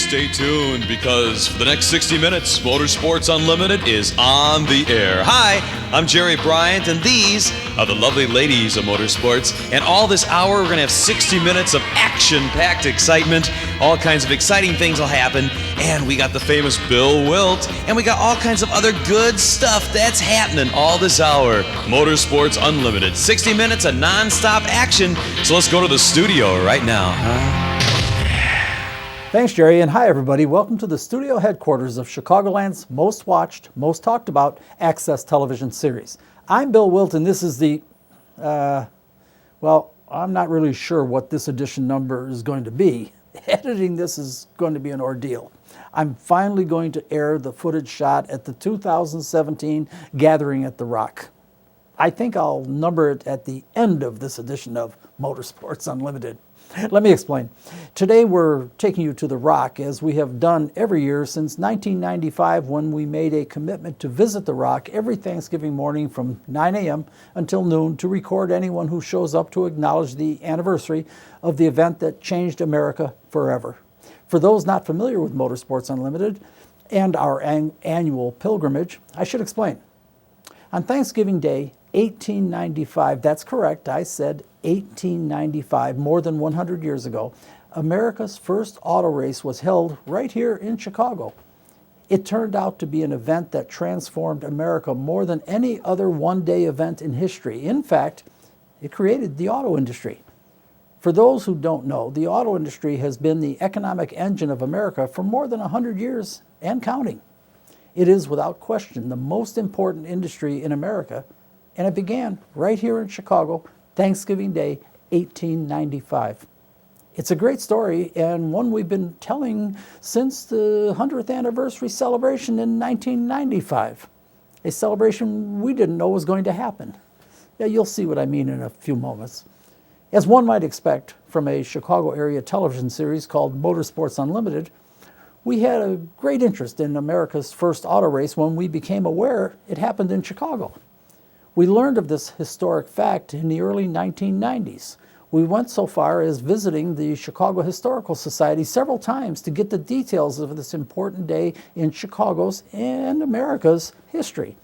stay tuned because for the next 60 minutes, Motorsports Unlimited is on the air. Hi, I'm Jerry Bryant, and these are the lovely ladies of motorsports. And all this hour, we're going to have 60 minutes of action-packed excitement. All kinds of exciting things will happen. And we got the famous Bill Wildt, and we got all kinds of other good stuff that's happening all this hour. Motorsports Unlimited, 60 minutes of non-stop action. So let's go to the studio right now, huh? Thanks, Jerry, and hi, everybody. Welcome to the studio headquarters of Chicagoland's most watched, most talked about Access television series. I'm Bill Wildt, and this is the, well, I'm not really sure what this edition number is going to be. Editing this is going to be an ordeal. I'm finally going to air the footage shot at the 2017 Gathering at the Rock. I think I'll number it at the end of this edition of Motorsports Unlimited. Let me explain. Today we're taking you to the Rock, as we have done every year since 1995, when we made a commitment to visit the Rock every Thanksgiving morning from 9 a.m. until noon to record anyone who shows up to acknowledge the anniversary of the event that changed America forever. For those not familiar with Motorsports Unlimited and our annual pilgrimage, I should explain. On Thanksgiving Day, 1895, that's correct, I said 1895, more than 100 years ago, America's first auto race was held right here in Chicago. It turned out to be an event that transformed America more than any other one-day event in history. In fact, it created the auto industry. For those who don't know, the auto industry has been the economic engine of America for more than 100 years and counting. It is, without question, the most important industry in America, and it began right here in Chicago, Thanksgiving Day, 1895. It's a great story, and one we've been telling since the 100th anniversary celebration in 1995, a celebration we didn't know was going to happen. Yeah, you'll see what I mean in a few moments. As one might expect from a Chicago area television series called Motorsports Unlimited, we had a great interest in America's first auto race when we became aware it happened in Chicago. We learned of this historic fact in the early 1990s. We went so far as visiting the Chicago Historical Society several times to get the details of this important day in Chicago's and America's history.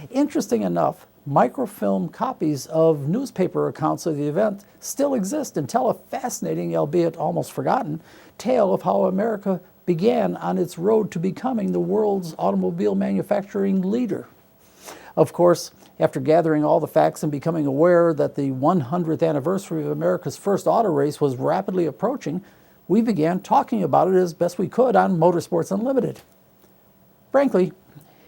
Interesting enough, microfilm copies of newspaper accounts of the event still exist and tell a fascinating, albeit almost forgotten, tale of how America began on its road to becoming the world's automobile manufacturing leader. Of course, after gathering all the facts and becoming aware that the 100th anniversary of America's first auto race was rapidly approaching, we began talking about it as best we could on Motorsports Unlimited. Frankly,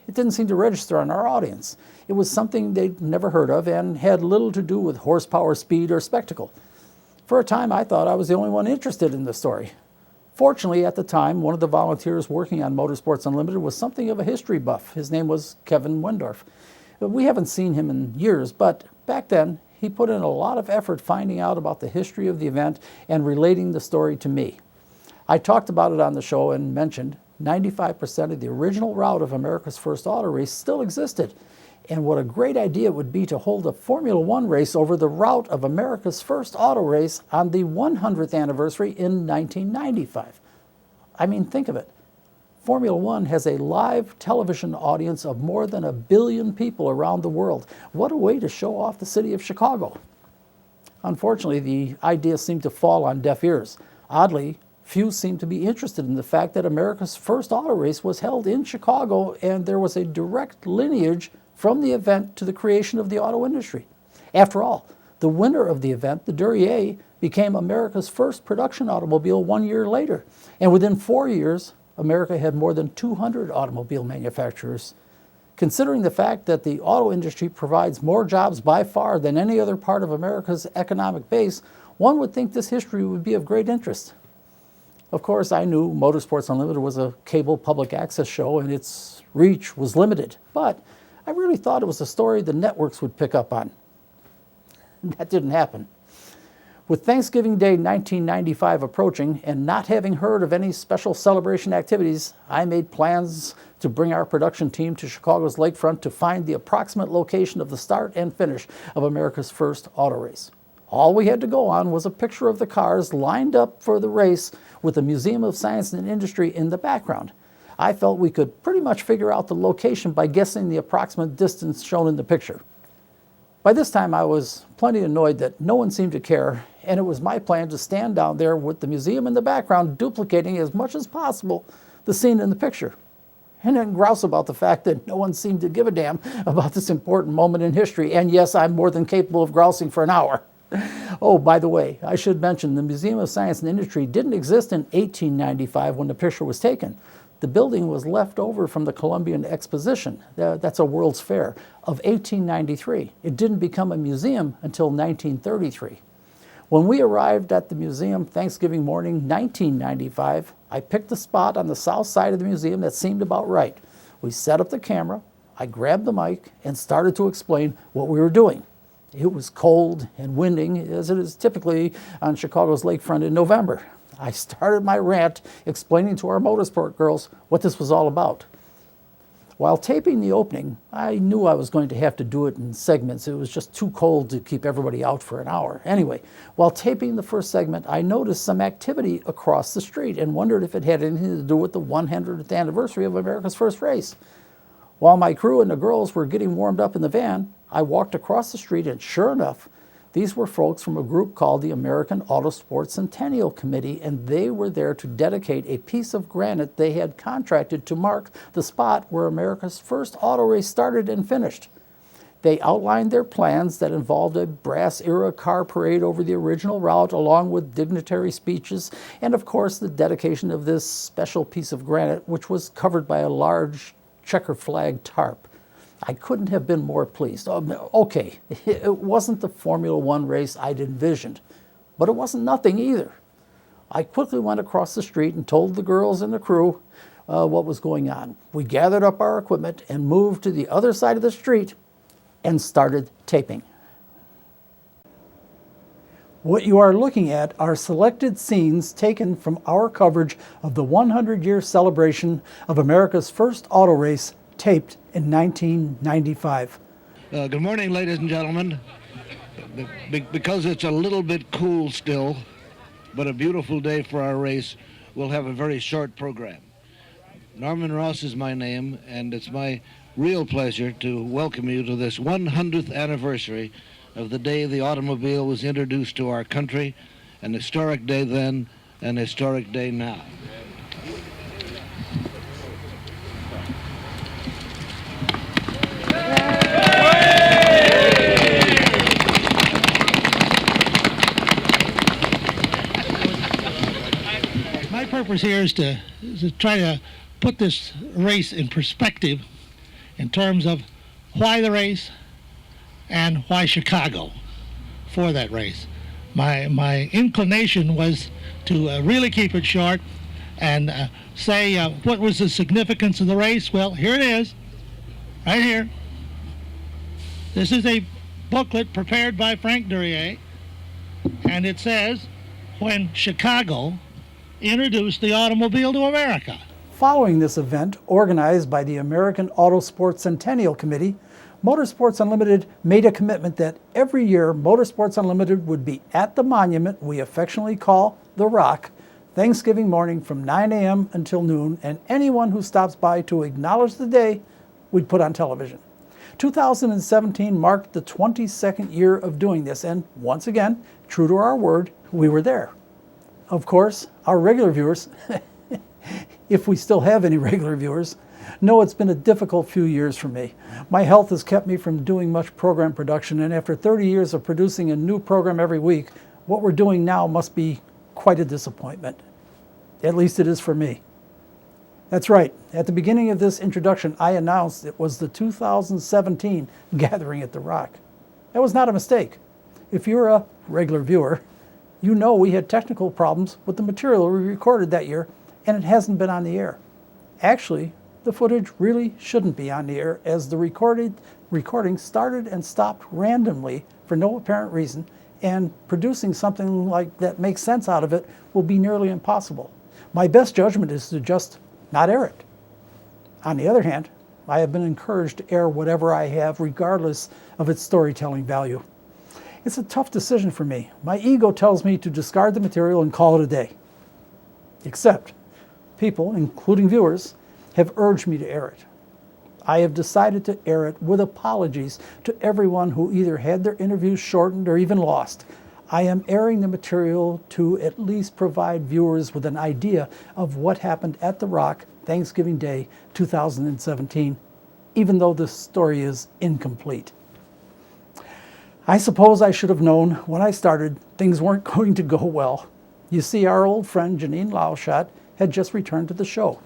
it didn't seem to register on our audience. It was something they'd never heard of and had little to do with horsepower, speed, or spectacle. For a time, I thought I was the only one interested in the story. Fortunately, at the time, one of the volunteers working on Motorsports Unlimited was something of a history buff. His name was Kevin Wendorf. We haven't seen him in years, but back then, he put in a lot of effort finding out about the history of the event and relating the story to me. I talked about it on the show and mentioned 95% of the original route of America's first auto race still existed, and what a great idea it would be to hold a Formula One race over the route of America's first auto race on the 100th anniversary in 1995. I mean, think of it. Formula One has a live television audience of more than 1 billion people around the world. What a way to show off the city of Chicago. Unfortunately, the idea seemed to fall on deaf ears. Oddly, few seemed to be interested in the fact that America's first auto race was held in Chicago, and there was a direct lineage from the event to the creation of the auto industry. After all, the winner of the event, the Duryea, became America's first production automobile 1 year later, and within 4 years, America had more than 200 automobile manufacturers. Considering the fact that the auto industry provides more jobs by far than any other part of America's economic base, one would think this history would be of great interest. Of course, I knew Motorsports Unlimited was a cable public access show and its reach was limited, but I really thought it was a story the networks would pick up on. That didn't happen. With Thanksgiving Day 1995 approaching and not having heard of any special celebration activities, I made plans to bring our production team to Chicago's lakefront to find the approximate location of the start and finish of America's first auto race. All we had to go on was a picture of the cars lined up for the race with the Museum of Science and Industry in the background. I felt we could pretty much figure out the location by guessing the approximate distance shown in the picture. By this time, I was plenty annoyed that no one seemed to care, and it was my plan to stand down there with the museum in the background, duplicating as much as possible the scene in the picture, and then grouse about the fact that no one seemed to give a damn about this important moment in history. And yes, I'm more than capable of grousing for an hour. Oh, by the way, I should mention the Museum of Science and Industry didn't exist in 1895 when the picture was taken. The building was left over from the Columbian Exposition, that's a World's Fair, of 1893. It didn't become a museum until 1933. When we arrived at the museum Thanksgiving morning 1995, I picked a spot on the south side of the museum that seemed about right. We set up the camera, I grabbed the mic, and started to explain what we were doing. It was cold and winding, as it is typically on Chicago's lakefront in November. I started my rant explaining to our motorsport girls what this was all about. While taping the opening, I knew I was going to have to do it in segments. It was just too cold to keep everybody out for an hour. Anyway, while taping the first segment, I noticed some activity across the street and wondered if it had anything to do with the 100th anniversary of America's first race. While my crew and the girls were getting warmed up in the van, I walked across the street, and sure enough, these were folks from a group called the American Autosports Centennial Committee, and they were there to dedicate a piece of granite they had contracted to mark the spot where America's first auto race started and finished. They outlined their plans that involved a brass-era car parade over the original route, along with dignitary speeches, and of course the dedication of this special piece of granite, which was covered by a large checker flag tarp. I couldn't have been more pleased. Okay, it wasn't the Formula One race I'd envisioned, but it wasn't nothing either. I quickly went across the street and told the girls and the crew what was going on. We gathered up our equipment and moved to the other side of the street and started taping. What you are looking at are selected scenes taken from our coverage of the 100-year celebration of America's first auto race, taped in 1995. Good morning, ladies and gentlemen. Because it's a little bit cool still, but a beautiful day for our race, we'll have a very short program. Norman Ross is my name, and it's my real pleasure to welcome you to this 100th anniversary of the day the automobile was introduced to our country, an historic day then, an historic day now. My purpose here is to try to put this race in perspective in terms of why the race and why Chicago for that race. My inclination was to really keep it short and say what was the significance of the race. Well, here it is, right here. This is a booklet prepared by Frank Duryea, and it says, when Chicago introduced the automobile to America. Following this event, organized by the American Autosports Centennial Committee, Motorsports Unlimited made a commitment that every year Motorsports Unlimited would be at the monument we affectionately call The Rock, Thanksgiving morning from 9 a.m. until noon, and anyone who stops by to acknowledge the day, we'd put on television. 2017 marked the 22nd year of doing this, and once again, true to our word, we were there. Of course, our regular viewers, if we still have any regular viewers, know it's been a difficult few years for me. My health has kept me from doing much program production, and after 30 years of producing a new program every week, what we're doing now must be quite a disappointment. At least it is for me. That's right. At the beginning of this introduction, I announced it was the 2017 gathering at The Rock. That was not a mistake. If you're a regular viewer, you know we had technical problems with the material we recorded that year, and it hasn't been on the air. Actually, the footage really shouldn't be on the air, as the recording started and stopped randomly for no apparent reason, and producing something like that makes sense out of it will be nearly impossible. My best judgment is to just not air it. On the other hand, I have been encouraged to air whatever I have, regardless of its storytelling value. It's a tough decision for me. My ego tells me to discard the material and call it a day. Except people, including viewers, have urged me to air it. I have decided to air it with apologies to everyone who either had their interviews shortened or even lost. I am airing the material to at least provide viewers with an idea of what happened at The Rock Thanksgiving Day 2017, even though this story is incomplete. I suppose I should have known when I started things weren't going to go well. You see, our old friend Janine Lauschat had just returned to the show.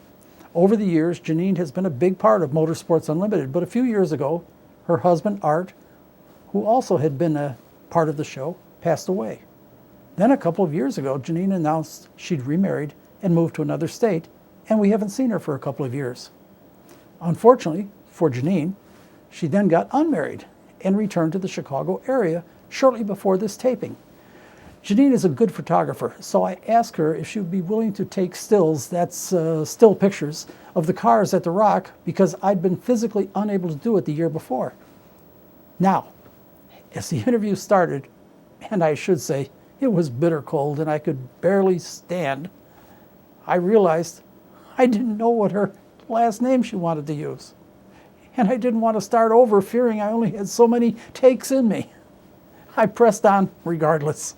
Over the years, Janine has been a big part of Motorsports Unlimited, but a few years ago, her husband Art, who also had been a part of the show, passed away. Then a couple of years ago, Janine announced she'd remarried and moved to another state, and we haven't seen her for a couple of years. Unfortunately for Janine, she then got unmarried and returned to the Chicago area shortly before this taping. Janine is a good photographer, so I asked her if she would be willing to take stills, that's still pictures, of the cars at The Rock because I'd been physically unable to do it the year before. Now, as the interview started, and I should say it was bitter cold and I could barely stand, I realized I didn't know what her last name she wanted to use. And I didn't want to start over fearing I only had so many takes in me. I pressed on regardless.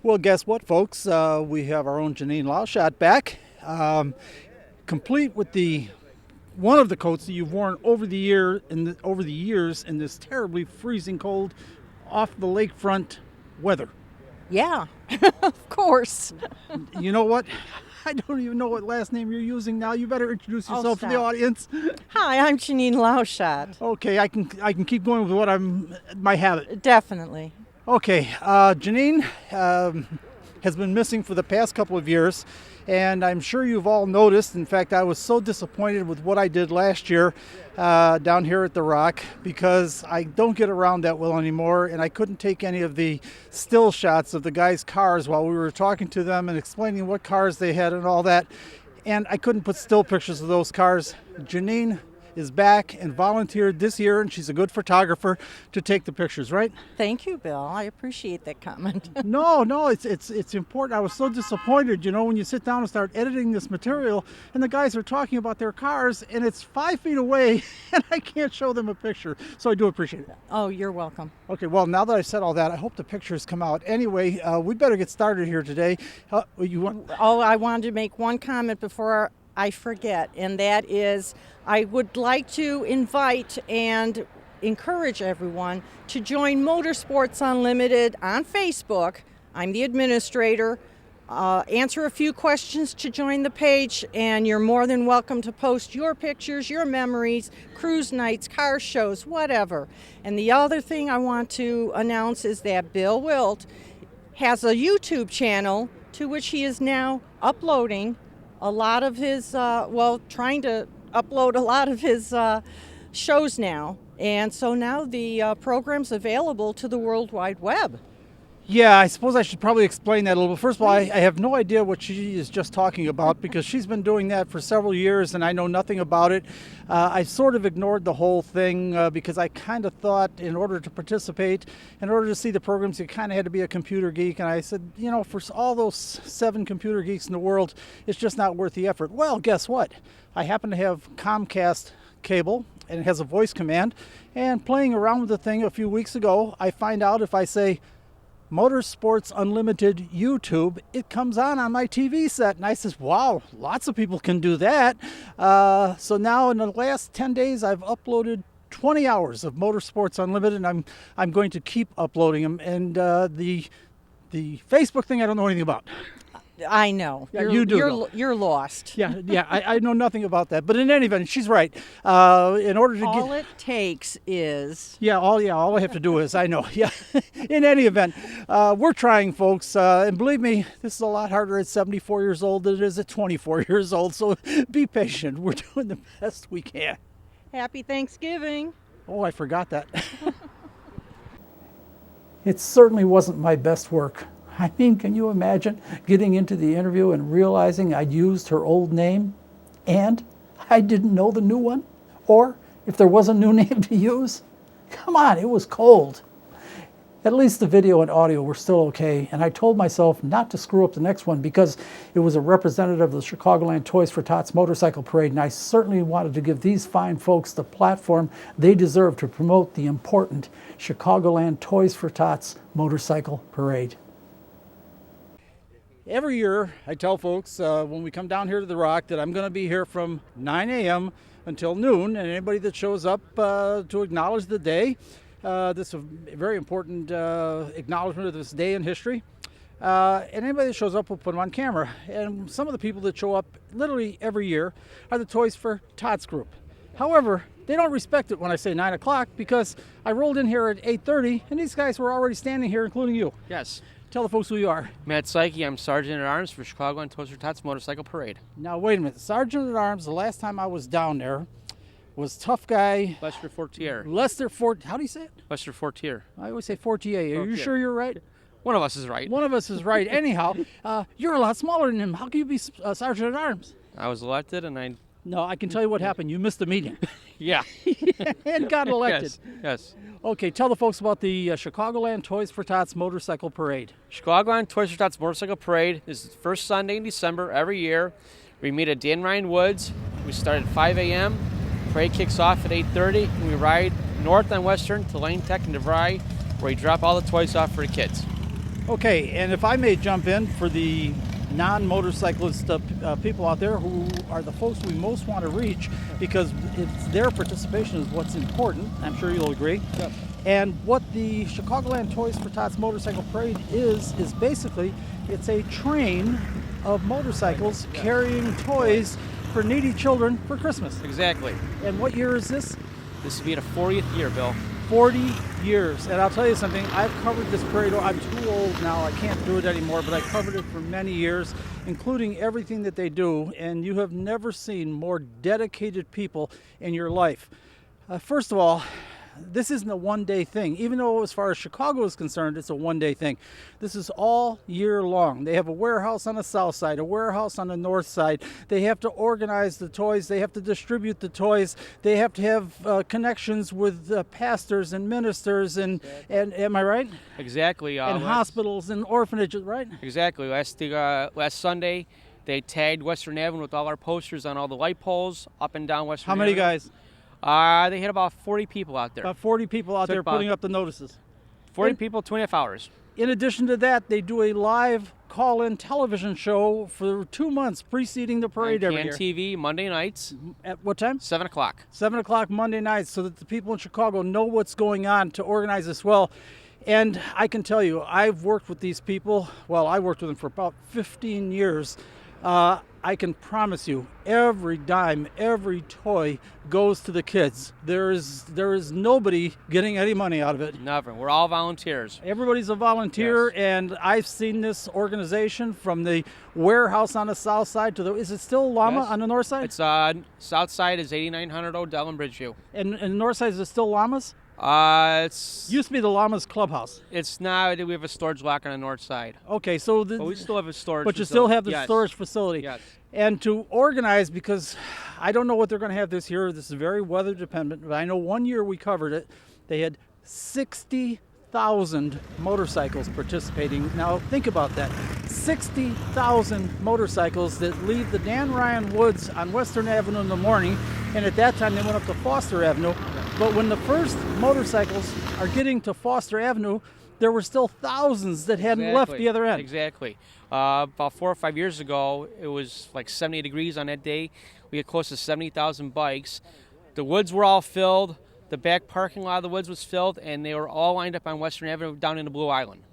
Well, guess what, folks? We have our own Janine Lauschat back, complete with one of the coats that you've worn over the years in this terribly freezing cold, off the lakefront weather. Yeah, of course. You know what? I don't even know what last name you're using now. You better introduce yourself to the audience. Hi, I'm Janine Lauschat. Okay, I can keep going with what my habit. Definitely. Okay, Janine has been missing for the past couple of years, and I'm sure you've all noticed. In fact, I was so disappointed with what I did last year down here at The Rock because I don't get around that well anymore, and I couldn't take any of the still shots of the guys' cars while we were talking to them and explaining what cars they had and all that, and I couldn't put still pictures of those cars. Janine is back and volunteered this year, and she's a good photographer to take the pictures, right? Thank you, Bill. I appreciate that comment. No, it's important. I was so disappointed, when you sit down and start editing this material, and the guys are talking about their cars, and it's 5 feet away, and I can't show them a picture. So I do appreciate it. Oh, you're welcome. Okay, well, now that I've said all that, I hope the pictures come out. Anyway, we better get started here today. I wanted to make one comment before I forget, and that is I would like to invite and encourage everyone to join Motorsports Unlimited on Facebook. I'm the administrator. Answer a few questions to join the page, and you're more than welcome to post your pictures, your memories, cruise nights, car shows, whatever. And the other thing I want to announce is that Bill Wildt has a YouTube channel to which he is now uploading a lot of his, trying to upload a lot of his shows now. And so now the program's available to the World Wide Web. Yeah, I suppose I should probably explain that a little bit. First of all, I have no idea what she is just talking about because she's been doing that for several years and I know nothing about it. I sort of ignored the whole thing because I kind of thought in order to participate, in order to see the programs, you kind of had to be a computer geek. And I said, for all those 7 computer geeks in the world, it's just not worth the effort. Well, guess what? I happen to have Comcast cable and it has a voice command. And playing around with the thing a few weeks ago, I find out if I say, Motorsports Unlimited YouTube, it comes on my TV set. And I says, wow, lots of people can do that. So now in the last 10 days, I've uploaded 20 hours of Motorsports Unlimited, and I'm going to keep uploading them. And the Facebook thing, I don't know anything about. I know. Yeah, you do. You're lost. Yeah. I know nothing about that. But in any event, she's right. In order to all it takes is. All I have to do is, I know. Yeah. In any event, we're trying, folks. And believe me, this is a lot harder at 74 years old than it is at 24 years old. So be patient. We're doing the best we can. Happy Thanksgiving. Oh, I forgot that. It certainly wasn't my best work. I mean, can you imagine getting into the interview and realizing I'd used her old name and I didn't know the new one? Or if there was a new name to use? Come on, it was cold. At least the video and audio were still okay, and I told myself not to screw up the next one because it was a representative of the Chicagoland Toys for Tots motorcycle parade, and I certainly wanted to give these fine folks the platform they deserve to promote the important Chicagoland Toys for Tots motorcycle parade. Every year, I tell folks when we come down here to the Rock that I'm going to be here from 9 a.m. until noon, and anybody that shows up to acknowledge the day, this is a very important acknowledgement of this day in history. And anybody that shows up will put them on camera. And some of the people that show up literally every year are the Toys for Tots group. However, they don't respect it when I say 9 o'clock because I rolled in here at 8:30 and these guys were already standing here, including you. Yes. Tell the folks who you are. Matt Psyche, I'm Sergeant at Arms for Chicagoland Toys for Tots Motorcycle Parade. Now, wait a minute. Sergeant at Arms, the last time I was down there, was tough guy Lester Fortier. Lester Fort. How do you say it? Lester Fortier. I always say Fortier. Are you Fortier. sure you're right? One of us is right. One of us is right. Anyhow, you're a lot smaller than him. How can you be Sergeant at Arms? I was elected and I... No, I can tell you what happened. You missed the meeting Yeah. and got elected. Yes. Okay, tell the folks about the Chicagoland Toys for Tots motorcycle parade. Chicagoland Toys for Tots Motorcycle Parade is the first Sunday in December every year. We meet at Dan Ryan Woods. We start at 5 a.m. Parade kicks off at 8:30 and we ride north on Western to Lane Tech and DeVry where we drop all the toys off for the kids. Okay, and if I may jump in for the non-motorcyclist people out there who are the folks we most want to reach because it's their participation is what's important. I'm sure you'll agree. Yep. And what the Chicagoland Toys for Tots motorcycle parade is basically it's a train of motorcycles carrying toys for needy children for Christmas. Exactly. And what year is this? This will be the 40th year, Bill. 40 years. And I'll tell you something, I've covered this parade. I'm too old now, I can't do it anymore, but I covered it for many years, including everything that they do. And you have never seen more dedicated people in your life. First of all, this isn't a one-day thing. Even though as far as Chicago is concerned, it's a one-day thing. This is all year long. They have a warehouse on the south side, a warehouse on the north side. They have to organize the toys. They have to distribute the toys. They have to have connections with pastors and ministers and am I right? Exactly. And hospitals and orphanages, right? Exactly. Last Sunday, they tagged Western Avenue with all our posters on all the light poles up and down Western How many Avenue. guys? They had about 40 people out there. About 40 people out Took there about putting up the notices. 40 people, 2.5 hours. In addition to that, they do a live call-in television show for 2 months preceding the parade On every CAN year. TV, Monday nights, At what time? 7 o'clock. 7 o'clock Monday nights, so that the people in Chicago know what's going on to organize this well. And I can tell you, I've worked with these people. Well, I worked with them for about 15 years. I can promise you, every dime, every toy goes to the kids. There is nobody getting any money out of it. Never. We're all volunteers. Everybody's a volunteer, Yes. and I've seen this organization from the warehouse on the south side to the. Is it still Llama Yes. on the north side? It's south side is 8900 Odell and Bridgeview. And the north side is it still Llamas? It's Used to be the Llamas Clubhouse. it's now we have a storage lock on the north side, Okay, so but we still have a storage. but you still have the Yes. storage facility. Yes. And to organize, because I don't know what they're going to have this year. This is very weather dependent. But I know one year we covered it. They had 60,000 motorcycles participating. Now think about that. 60,000 motorcycles that leave the Dan Ryan Woods on Western Avenue in the morning. And at that time they went up to Foster Avenue. But when the first motorcycles are getting to Foster Avenue, there were still thousands that hadn't left the other end. Exactly. About 4 or 5 years ago, it was like 70 degrees on that day. We had close to 70,000 bikes. The woods were all filled. The back parking lot of the woods was filled, and they were all lined up on Western Avenue down in the Blue Island.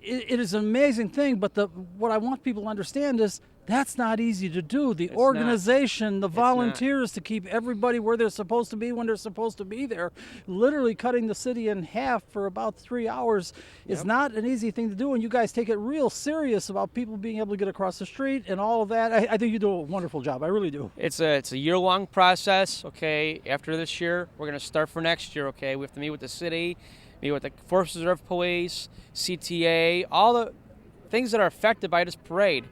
It is an amazing thing, but what I want people to understand is that's not easy to do. The It's organization, the not. volunteers to keep everybody where they're supposed to be when they're supposed to be there, literally cutting the city in half for about 3 hours is not an easy thing to do. And you guys take it real serious about people being able to get across the street and all of that. I think you do a wonderful job. I really do. It's a year-long process, okay? After this year, we're going to start for next year, okay? We have to meet with the city, meet with the Forest Reserve Police, CTA, all the things that are affected by this parade.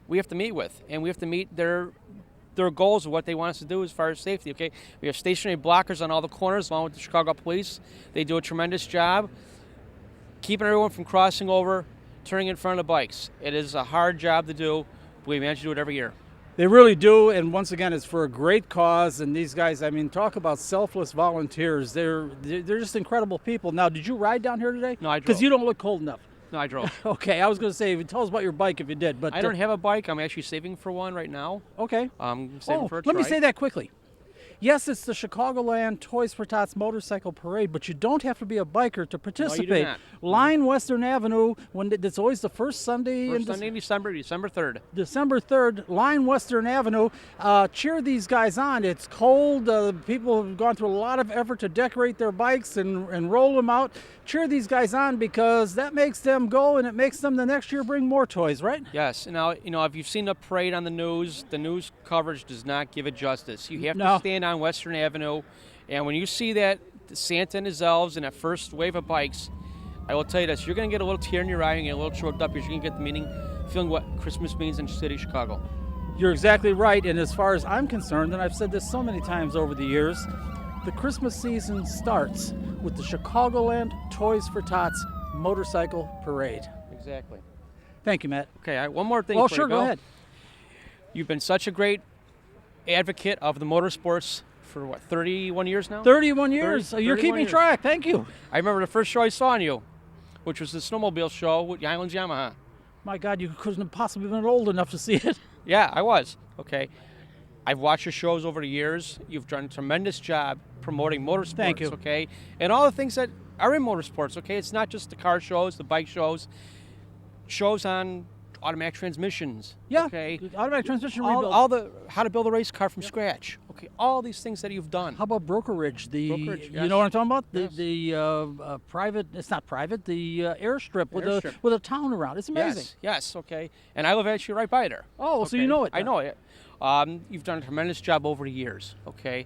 We have to meet with, and we have to meet their goals of what they want us to do as far as safety, okay? We have stationary blockers on all the corners along with the Chicago Police. They do a tremendous job. keeping everyone from crossing over, turning in front of the bikes. It is a hard job to do, but we manage to do it every year. They really do, and once again, it's for a great cause. And these guys, I mean, talk about selfless volunteers. They're just incredible people. Now, did you ride down here today? No, I drove. Because you don't look cold enough. No, I drove. Okay, I was going to say, tell us about your bike if you did. But I don't have a bike. I'm actually saving for one right now. Okay. I'm saving for a let me trike. say that quickly. Yes, it's the Chicagoland Toys for Tots Motorcycle Parade, but you don't have to be a biker to participate. not. Line Western Avenue, it's always the first Sunday First Sunday in December 3rd. December 3rd, line Western Avenue. Cheer these guys on. It's cold. People have gone through a lot of effort to decorate their bikes and roll them out. Cheer these guys on because that makes them go, and it makes them the next year bring more toys, right? Yes. Now, if you've seen the parade on the news coverage does not give it justice. You have No. to stand on Western Avenue, and when you see that Santa and his elves and that first wave of bikes, I will tell you this, you're going to get a little tear in your eye and get a little choked up because you're going to get the feeling what Christmas means in the city of Chicago. You're exactly right, and as far as I'm concerned, and I've said this so many times over the years, the Christmas season starts with the Chicagoland Toys for Tots Motorcycle Parade. Exactly. Thank you, Matt. Okay, one more thing. Oh, before sure, you go ahead. You've been such a great advocate of the motorsports for 31 years now? 31 years. So you're 31 keeping years. track. Thank you. I remember the first show I saw on you, which was the snowmobile show with Highlands Yamaha. My God, you couldn't have possibly been old enough to see it. Yeah, I was. Okay. I've watched your shows over the years. You've done a tremendous job promoting motorsports. Thank you. Okay, and all the things that are in motorsports. Okay, it's not just the car shows, the bike shows, shows on automatic transmissions. Yeah. Okay. Automatic transmission rebuild. All the how to build a race car from scratch. Okay. All these things that you've done. How about brokerage? Brokerage, You yes. know what I'm talking about? Yes. The private. It's not private. The airstrip Airstrip. with a town around. It's amazing. Yes. Okay. And I live actually right by there. Oh, so Okay? you know it. I know it. You've done a tremendous job over the years. Okay.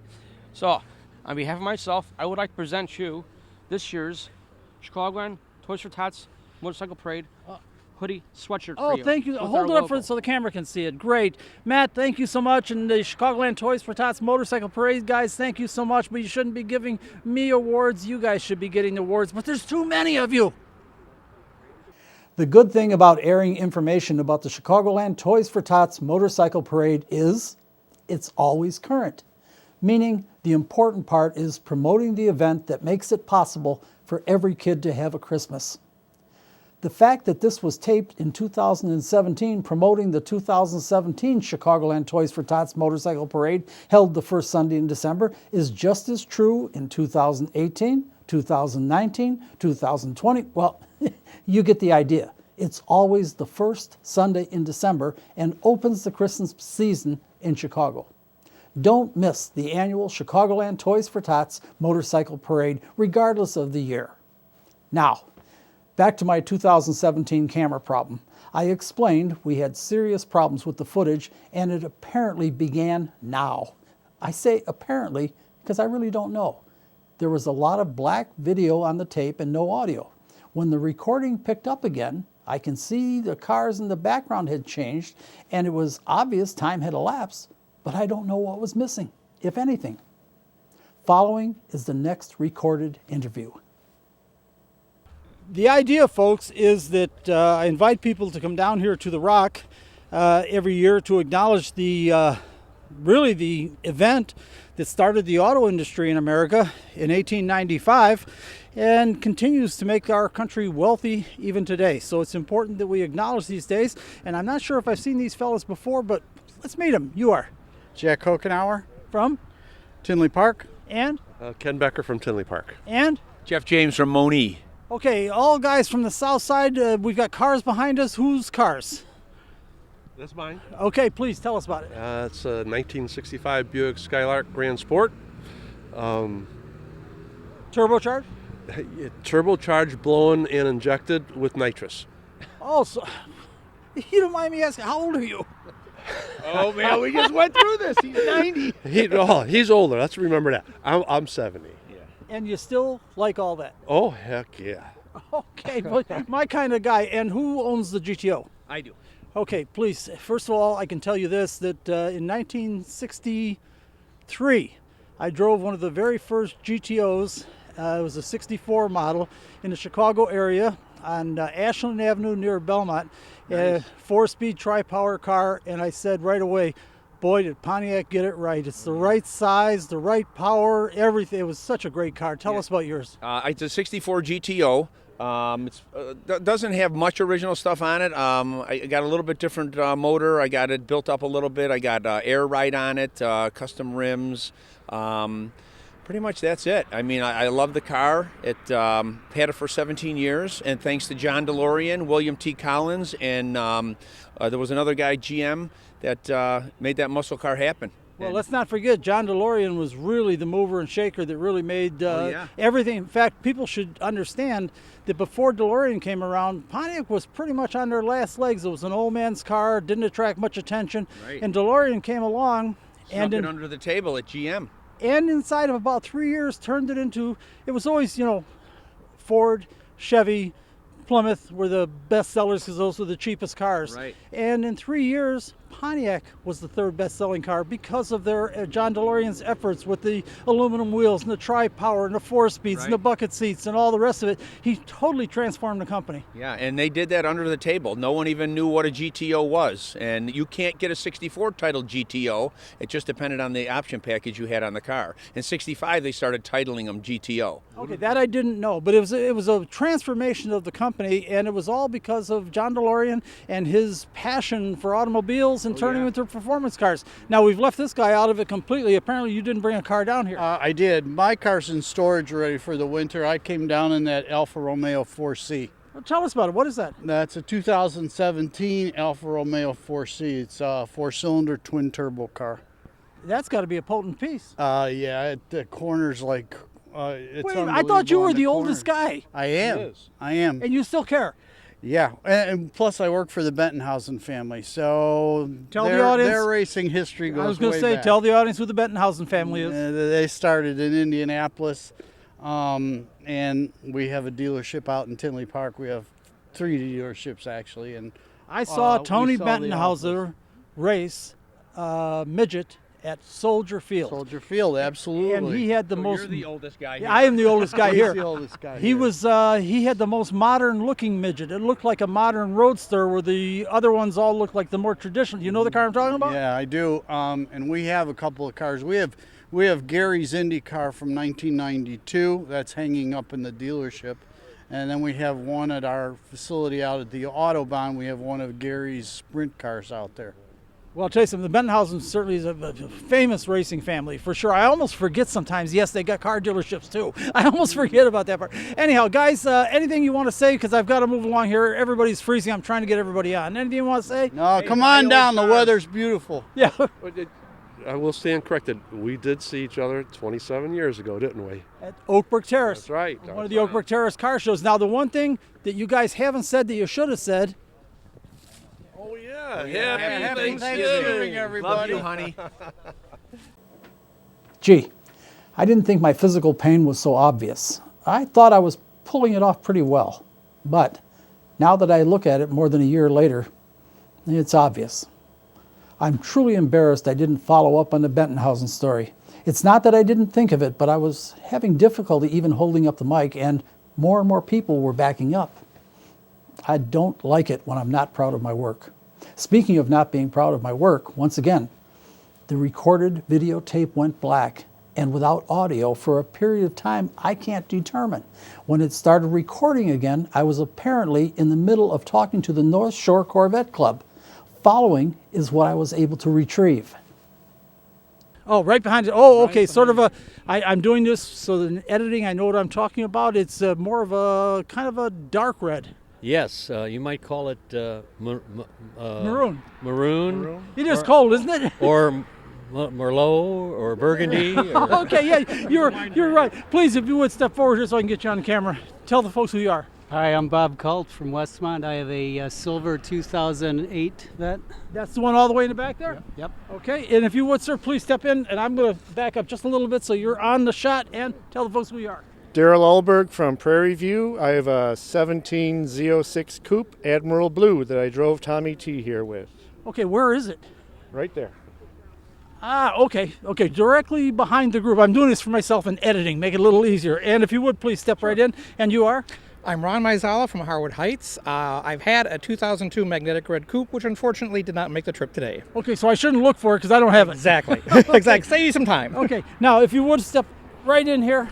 So, on behalf of myself, I would like to present you this year's Chicagoland Toys for Tots Motorcycle Parade hoodie sweatshirt for Oh, you. thank you. with Hold our it up logo. so the camera can see it. Great. Matt, thank you so much. And the Chicagoland Toys for Tots Motorcycle Parade guys, thank you so much. But you shouldn't be giving me awards. You guys should be getting awards. But there's too many of you. The good thing about airing information about the Chicagoland Toys for Tots Motorcycle Parade is it's always current. Meaning the important part is promoting the event that makes it possible for every kid to have a Christmas. The fact that this was taped in 2017 promoting the 2017 Chicagoland Toys for Tots Motorcycle Parade held the first Sunday in December is just as true in 2018, 2019, 2020. Well, you get the idea. It's always the first Sunday in December and opens the Christmas season in Chicago. Don't miss the annual Chicagoland Toys for Tots Motorcycle Parade, regardless of the year. Now, back to my 2017 camera problem. I explained we had serious problems with the footage, and it apparently began now. I say apparently because I really don't know. There was a lot of black video on the tape and no audio. When the recording picked up again, I can see the cars in the background had changed, and it was obvious time had elapsed, but I don't know what was missing, if anything. Following is the next recorded interview. The idea, folks, is that I invite people to come down here to the Rock every year to acknowledge the event that started the auto industry in America in 1895 and continues to make our country wealthy even today. So it's important that we acknowledge these days. And I'm not sure if I've seen these fellas before, but let's meet them. You are Jack Hokenauer, from Tinley Park. and Ken Becker from Tinley Park. and Jeff James from Moni. okay, all guys from the south side. We've got cars behind us. Whose cars? That's mine. Okay, please tell us about it. It's a 1965 Buick Skylark Grand Sport. Turbocharged? Turbocharged, blown, and injected with nitrous. Oh, so you don't mind me asking, how old are you? Oh man, we just went through this. He's 90. He's older. Let's remember that. I'm 70. And you still like all that? Oh, heck yeah. Okay, but my kind of guy. And who owns the GTO? I do. Okay, please. First of all, I can tell you this, that in 1963, I drove one of the very first GTOs It was a 64 model in the Chicago area on Ashland Avenue near Belmont. Nice. 4-speed tri-power car, and I said right away, boy, did Pontiac get it right. It's the right size, the right power, everything. It was such a great car. Tell us about yours. It's a 64 GTO. It doesn't have much original stuff on it. I got a little bit different motor. I got it built up a little bit. I got air ride on it, custom rims. Pretty much that's it. I mean, I love the car. It had it for 17 years, and thanks to John DeLorean, William T. Collins, and there was another guy, GM, that made that muscle car happen. Well, let's not forget, John DeLorean was really the mover and shaker that really made everything. In fact, people should understand that before DeLorean came around, Pontiac was pretty much on their last legs. It was an old man's car, didn't attract much attention. Right. And DeLorean came along. Snuck it under the table at GM. And inside of about 3 years, turned it into, it was always, Ford, Chevy, Plymouth were the best sellers because those were the cheapest cars. Right. And in 3 years, Pontiac was the third best-selling car because of their John DeLorean's efforts with the aluminum wheels and the tri-power and the 4-speeds and the bucket seats and all the rest of it. He totally transformed the company. Yeah, and they did that under the table. No one even knew what a GTO was. And you can't get a 64 titled GTO. It just depended on the option package you had on the car. In 65, they started titling them GTO. Okay, that I didn't know, but it was a transformation of the company, and it was all because of John DeLorean and his passion for automobiles and turning them into performance cars. Now, we've left this guy out of it completely. Apparently, you didn't bring a car down here. I did. My car's in storage ready for the winter. I came down in that Alfa Romeo 4C. Well, tell us about it. What is that? That's a 2017 Alfa Romeo 4C. It's a 4-cylinder twin-turbo car. That's got to be a potent piece. Yeah, the corner's like... it's Wait, I thought you were the oldest guy. I am. I am. And you still care. Yeah, and plus I work for the Bentonhausen family, so tell the audience, their racing history goes way back. I was going to say, tell the audience who the Bentonhausen family is. They started in Indianapolis, and we have a dealership out in Tinley Park. We have 3 dealerships, actually. And I saw Tony Bentonhausen race midget at Soldier Field. Soldier Field, absolutely. And he had the most... You're the oldest guy here. I am the oldest guy here. He's the oldest guy He here. was. He had the most modern-looking midget. It looked like a modern roadster, where the other ones all look like the more traditional. You know the car I'm talking about? Yeah, I do. And we have a couple of cars. We have Gary's Indy car from 1992. That's hanging up in the dealership. And then we have one at our facility out at the Autobahn. We have one of Gary's sprint cars out there. Well, I'll tell you something, the Bentonhausen certainly is a famous racing family, for sure. I almost forget sometimes, yes, they got car dealerships too. I almost forget about that part. Anyhow, guys, anything you want to say? Because I've got to move along here. Everybody's freezing. I'm trying to get everybody on. Anything you want to say? No, come on down. The weather's beautiful. Yeah. I will stand corrected. We did see each other 27 years ago, didn't we? At Oakbrook Terrace. That's right. One of the Oakbrook Terrace car shows. Now, the one thing that you guys haven't said that you should have said. Oh, yeah. Happy Thanksgiving, everybody. Love you, honey. Gee, I didn't think my physical pain was so obvious. I thought I was pulling it off pretty well. But now that I look at it more than a year later, it's obvious. I'm truly embarrassed I didn't follow up on the Bentonhausen story. It's not that I didn't think of it, but I was having difficulty even holding up the mic, and more people were backing up. I don't like it when I'm not proud of my work. Speaking of not being proud of my work, once again, the recorded videotape went black and without audio for a period of time I can't determine. When it started recording again, I was apparently in the middle of talking to the North Shore Corvette Club. Following is what I was able to retrieve. Oh, right behind it. Oh, okay, sort of a, I'm doing this so that in editing I know what I'm talking about. It's more of a kind of a dark red. Yes, you might call it Maroon. Maroon. It is cold, isn't it? Or Merlot or Burgundy. Or Okay, yeah, you're right. Please, if you would step forward here so I can get you on camera. Tell the folks who you are. Hi, I'm Bob Kalt from Westmont. I have a silver 2008 Vet. That's the one all the way in the back there? Yep. Okay, and if you would, sir, please step in, and I'm going to back up just a little bit so you're on the shot, and tell the folks who you are. Daryl Ulberg from Prairie View. I have a 17 Z06 Coupe Admiral Blue that I drove Tommy T here with. Okay, where is it? Right there. Okay, directly behind the group. I'm doing this for myself in editing, make it a little easier. And if you would, please step right in. And you are? I'm Ron Maizala from Harwood Heights. I've had a 2002 Magnetic Red Coupe, which unfortunately did not make the trip today. Okay, so I shouldn't look for it because I don't have it. Exactly. Okay. Exactly. Save you some time. Okay, now if you would step right in here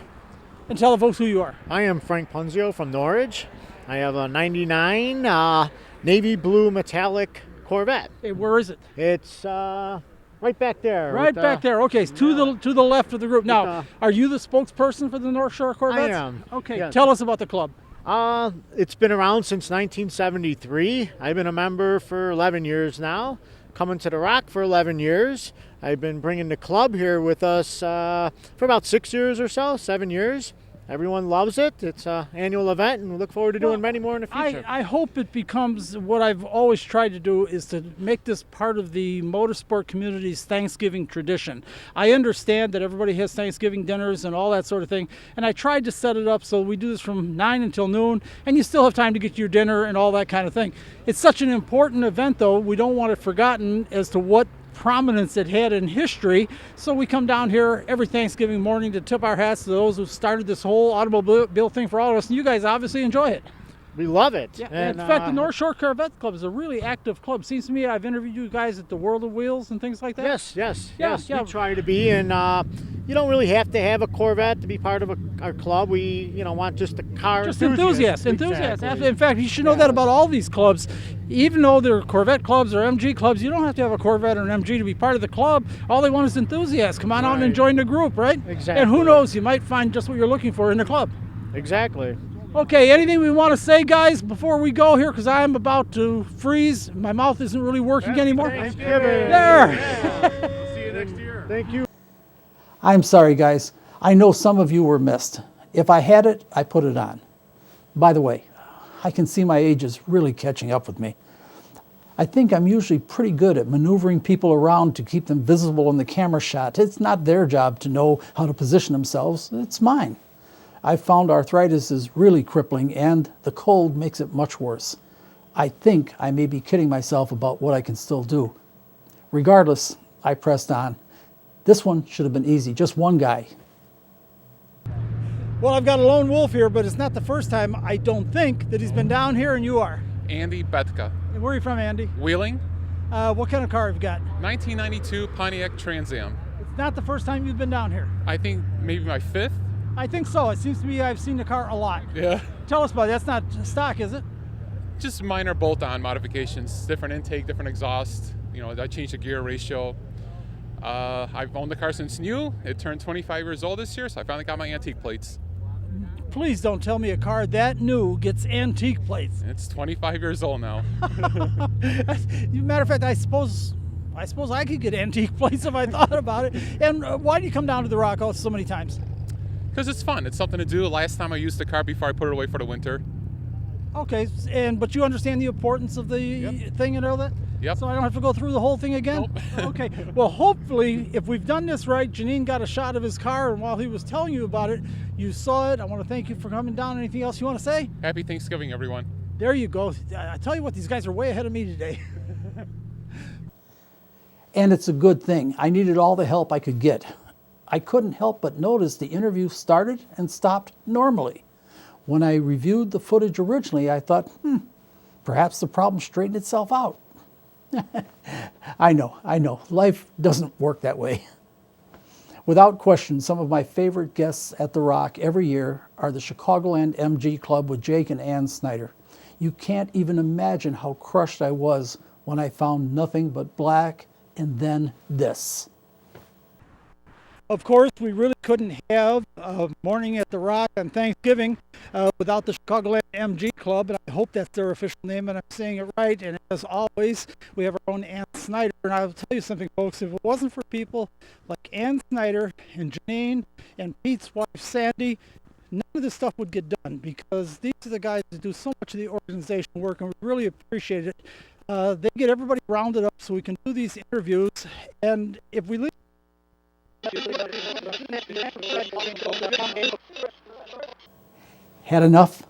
and tell the folks who you are. I am Frank Punzio from Norwich. I have a 99 navy blue metallic Corvette. Hey, where is it? It's right back there. Right back there. Okay, it's to the left of the group. Now, are you the spokesperson for the North Shore Corvettes? I am. Okay, yes. Tell us about the club. It's been around since 1973. I've been a member for 11 years now. Coming to the Rock for 11 years. I've been bringing the club here with us for about 6 years or so, 7 years. Everyone loves it. It's an annual event, and we look forward to doing many more in the future. I hope it becomes what I've always tried to do, is to make this part of the motorsport community's Thanksgiving tradition. I understand that everybody has Thanksgiving dinners and all that sort of thing, and I tried to set it up so we do this from 9 until noon, and you still have time to get your dinner and all that kind of thing. It's such an important event, though. We don't want it forgotten as to what prominence it had in history, so we come down here every Thanksgiving morning to tip our hats to those who started this whole automobile thing for all of us, and you guys obviously enjoy it. We love it. Yeah. And in fact, the North Shore Corvette Club is a really active club. Seems to me I've interviewed you guys at the World of Wheels and things like that. Yes. Yeah. We try to be, and you don't really have to have a Corvette to be part of our club. We, want just a car. Just enthusiasts. Exactly. In fact, you should know that about all these clubs. Even though they're Corvette clubs or MG clubs, you don't have to have a Corvette or an MG to be part of the club. All they want is enthusiasts. Come on out and join the group, right? Exactly. And who knows, you might find just what you're looking for in the club. Exactly. Okay, anything we want to say, guys, before we go here, because I'm about to freeze. My mouth isn't really working anymore. There. See you next year. Thank you. I'm sorry, guys. I know some of you were missed. If I had it, I put it on. By the way, I can see my age is really catching up with me. I think I'm usually pretty good at maneuvering people around to keep them visible in the camera shot. It's not their job to know how to position themselves. It's mine. I've found arthritis is really crippling, and the cold makes it much worse. I think I may be kidding myself about what I can still do. Regardless, I pressed on. This one should have been easy, just one guy. Well, I've got a lone wolf here, but it's not the first time, I don't think, that he's been down here, and you are. Andy Betka. And where are you from, Andy? Wheeling. What kind of car have you got? 1992 Pontiac Trans Am. It's not the first time you've been down here. I think maybe my fifth. I think so. It seems to me I've seen the car a lot. Yeah. Tell us about it. That's not stock, is it? Just minor bolt-on modifications, different intake, different exhaust. I changed the gear ratio. I've owned the car since new. It turned 25 years old this year, so I finally got my antique plates. Please don't tell me a car that new gets antique plates. It's 25 years old now. Matter of fact, I suppose I could get antique plates if I thought about it. And why do you come down to the Rock so many times? Because it's fun. It's something to do. Last time I used the car before I put it away for the winter. Okay, but you understand the importance of the thing and all that? Yep. So I don't have to go through the whole thing again? Nope. Okay, well, hopefully, if we've done this right, Janine got a shot of his car, and while he was telling you about it, you saw it. I want to thank you for coming down. Anything else you want to say? Happy Thanksgiving, everyone. There you go. I tell you what, these guys are way ahead of me today. And it's a good thing. I needed all the help I could get. I couldn't help but notice the interview started and stopped normally. When I reviewed the footage originally, I thought, perhaps the problem straightened itself out. I know. Life doesn't work that way. Without question, some of my favorite guests at The Rock every year are the Chicagoland MG Club with Jake and Ann Snyder. You can't even imagine how crushed I was when I found nothing but black and then this. Of course, we really couldn't have a morning at The Rock on Thanksgiving without the Chicagoland MG Club, and I hope that's their official name and I'm saying it right. And as always, we have our own Ann Snyder. And I'll tell you something, folks, if it wasn't for people like Ann Snyder and Janine and Pete's wife, Sandy, none of this stuff would get done, because these are the guys that do so much of the organization work, and we really appreciate it. They get everybody rounded up so we can do these interviews, and if we leave... Had enough?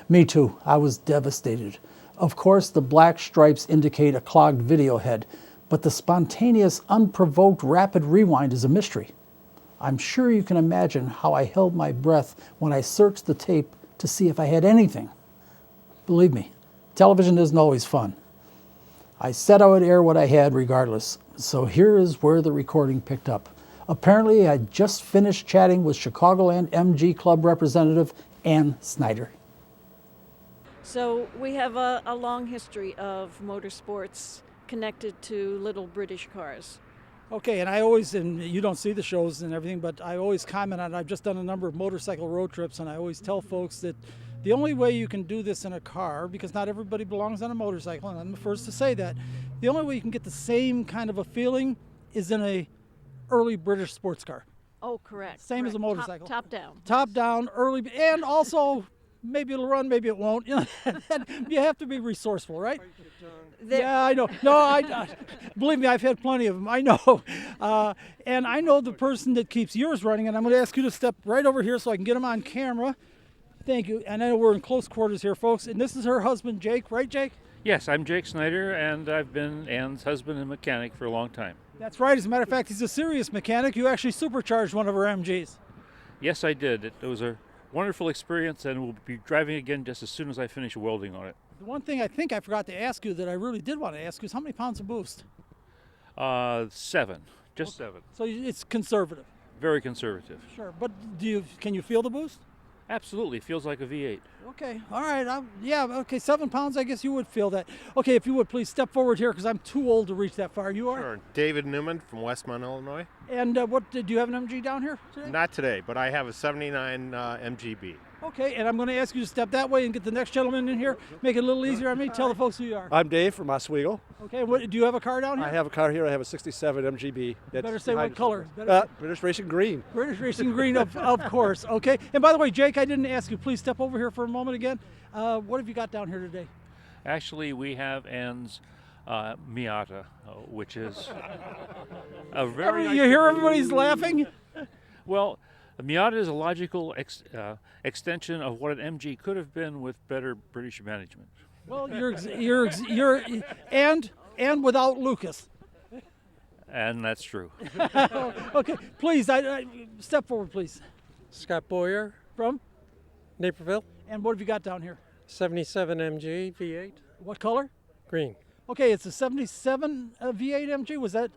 Me too. I was devastated. Of course, the black stripes indicate a clogged video head, but the spontaneous, unprovoked, rapid rewind is a mystery. I'm sure you can imagine how I held my breath when I searched the tape to see if I had anything. Believe me, television isn't always fun. I said I would air what I had regardless, so here is where the recording picked up. Apparently, I just finished chatting with Chicagoland MG Club representative Ann Snyder. So we have a long history of motorsports connected to little British cars. Okay, and I always, and you don't see the shows and everything, but I always comment on it. I've just done a number of motorcycle road trips, and I always tell folks that the only way you can do this in a car, because not everybody belongs on a motorcycle, and I'm the first to say that, the only way you can get the same kind of a feeling is in a early British sports car. Oh, correct. Same as a motorcycle. Top down. Top down, early, and also maybe it'll run, maybe it won't. You have to be resourceful, right? Yeah, I know. No, I believe me, I've had plenty of them. I know. And I know the person that keeps yours running, and I'm going to ask you to step right over here so I can get them on camera. Thank you. And I know we're in close quarters here, folks. And this is her husband, Jake, right, Jake? Yes, I'm Jake Snyder, and I've been Ann's husband and mechanic for a long time. That's right. As a matter of fact, he's a serious mechanic. You actually supercharged one of our MGs. Yes, I did. It was a wonderful experience, and we'll be driving again just as soon as I finish welding on it. The one thing I think I forgot to ask you that I really did want to ask you is how many pounds of boost? 7. Just 7. So it's conservative. Very conservative. Sure. But can you feel the boost? Absolutely. Feels like a V8. Okay. All right. Yeah. Okay. 7 pounds. I guess you would feel that. Okay. If you would please step forward here because I'm too old to reach that far. You are? Sure. David Newman from Westmont, Illinois. And do you have an MG down here today? Not today, but I have a 79 MGB. Okay, and I'm going to ask you to step that way and get the next gentleman in here. Make it a little easier on me. Tell the folks who you are. I'm Dave from Oswego. Okay, do you have a car down here? I have a car here. I have a 67 MGB. Better say what color. British Racing Green. British Racing Green, of course. Okay, and by the way, Jake, I didn't ask you. Please step over here for a moment again. What have you got down here today? Actually, we have Ann's Miata, which is a very... You hear everybody's laughing? Well, a Miata is a logical extension of what an MG could have been with better British management. Well, you're and without Lucas. And that's true. Okay, please, I step forward, please. Scott Boyer from Naperville. And what have you got down here? 77 MG V8. What color? Green. Okay, it's a 77 V8 MG. Was that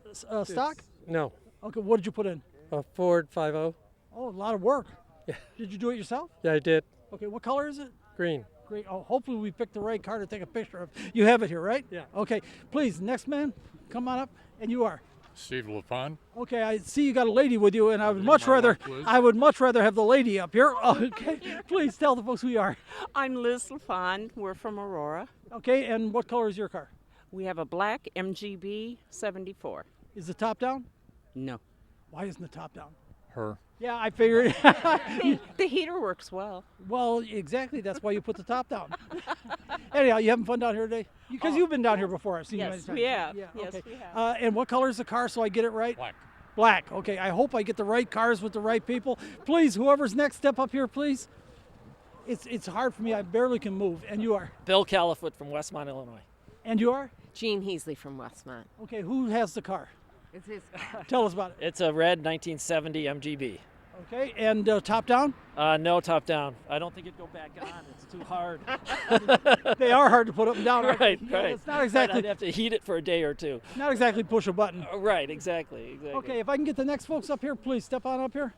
stock? No. Okay, what did you put in? A Ford 5.0. Oh, a lot of work. Yeah. Did you do it yourself? Yeah, I did. Okay, what color is it? Green. Great. Oh, hopefully we picked the right car to take a picture of. You have it here, right? Yeah. Okay, please, next man, come on up. And you are? Steve LaFon. Okay, I see you got a lady with you, and I would much rather have the lady up here. Okay, please tell the folks who you are. I'm Liz LaFon. We're from Aurora. Okay, and what color is your car? We have a black MGB 74. Is the top down? No. Why isn't the top down? Her. Yeah, I figured. The heater works well. Well, exactly. That's why you put the top down. Anyhow, you having fun down here today? Because you've been down here before. I've seen you many Yes, times. we have. Yeah, Yes, okay. we have. And what color is the car so I get it right? Black. Black. Okay, I hope I get the right cars with the right people. Please, whoever's next, step up here, please. It's hard for me. I barely can move. And you are? Bill Califoot from Westmont, Illinois. And you are? Jean Heasley from Westmont. Okay, who has the car? It's his car. Tell us about it. It's a red 1970 MGB. Okay, and top down? No top down. I don't think it'd go back on. It's too hard. They are hard to put up and down. Right. It's not exactly. I'd have to heat it for a day or two. Not exactly push a button. Right, exactly. Okay, if I can get the next folks up here, please step on up here.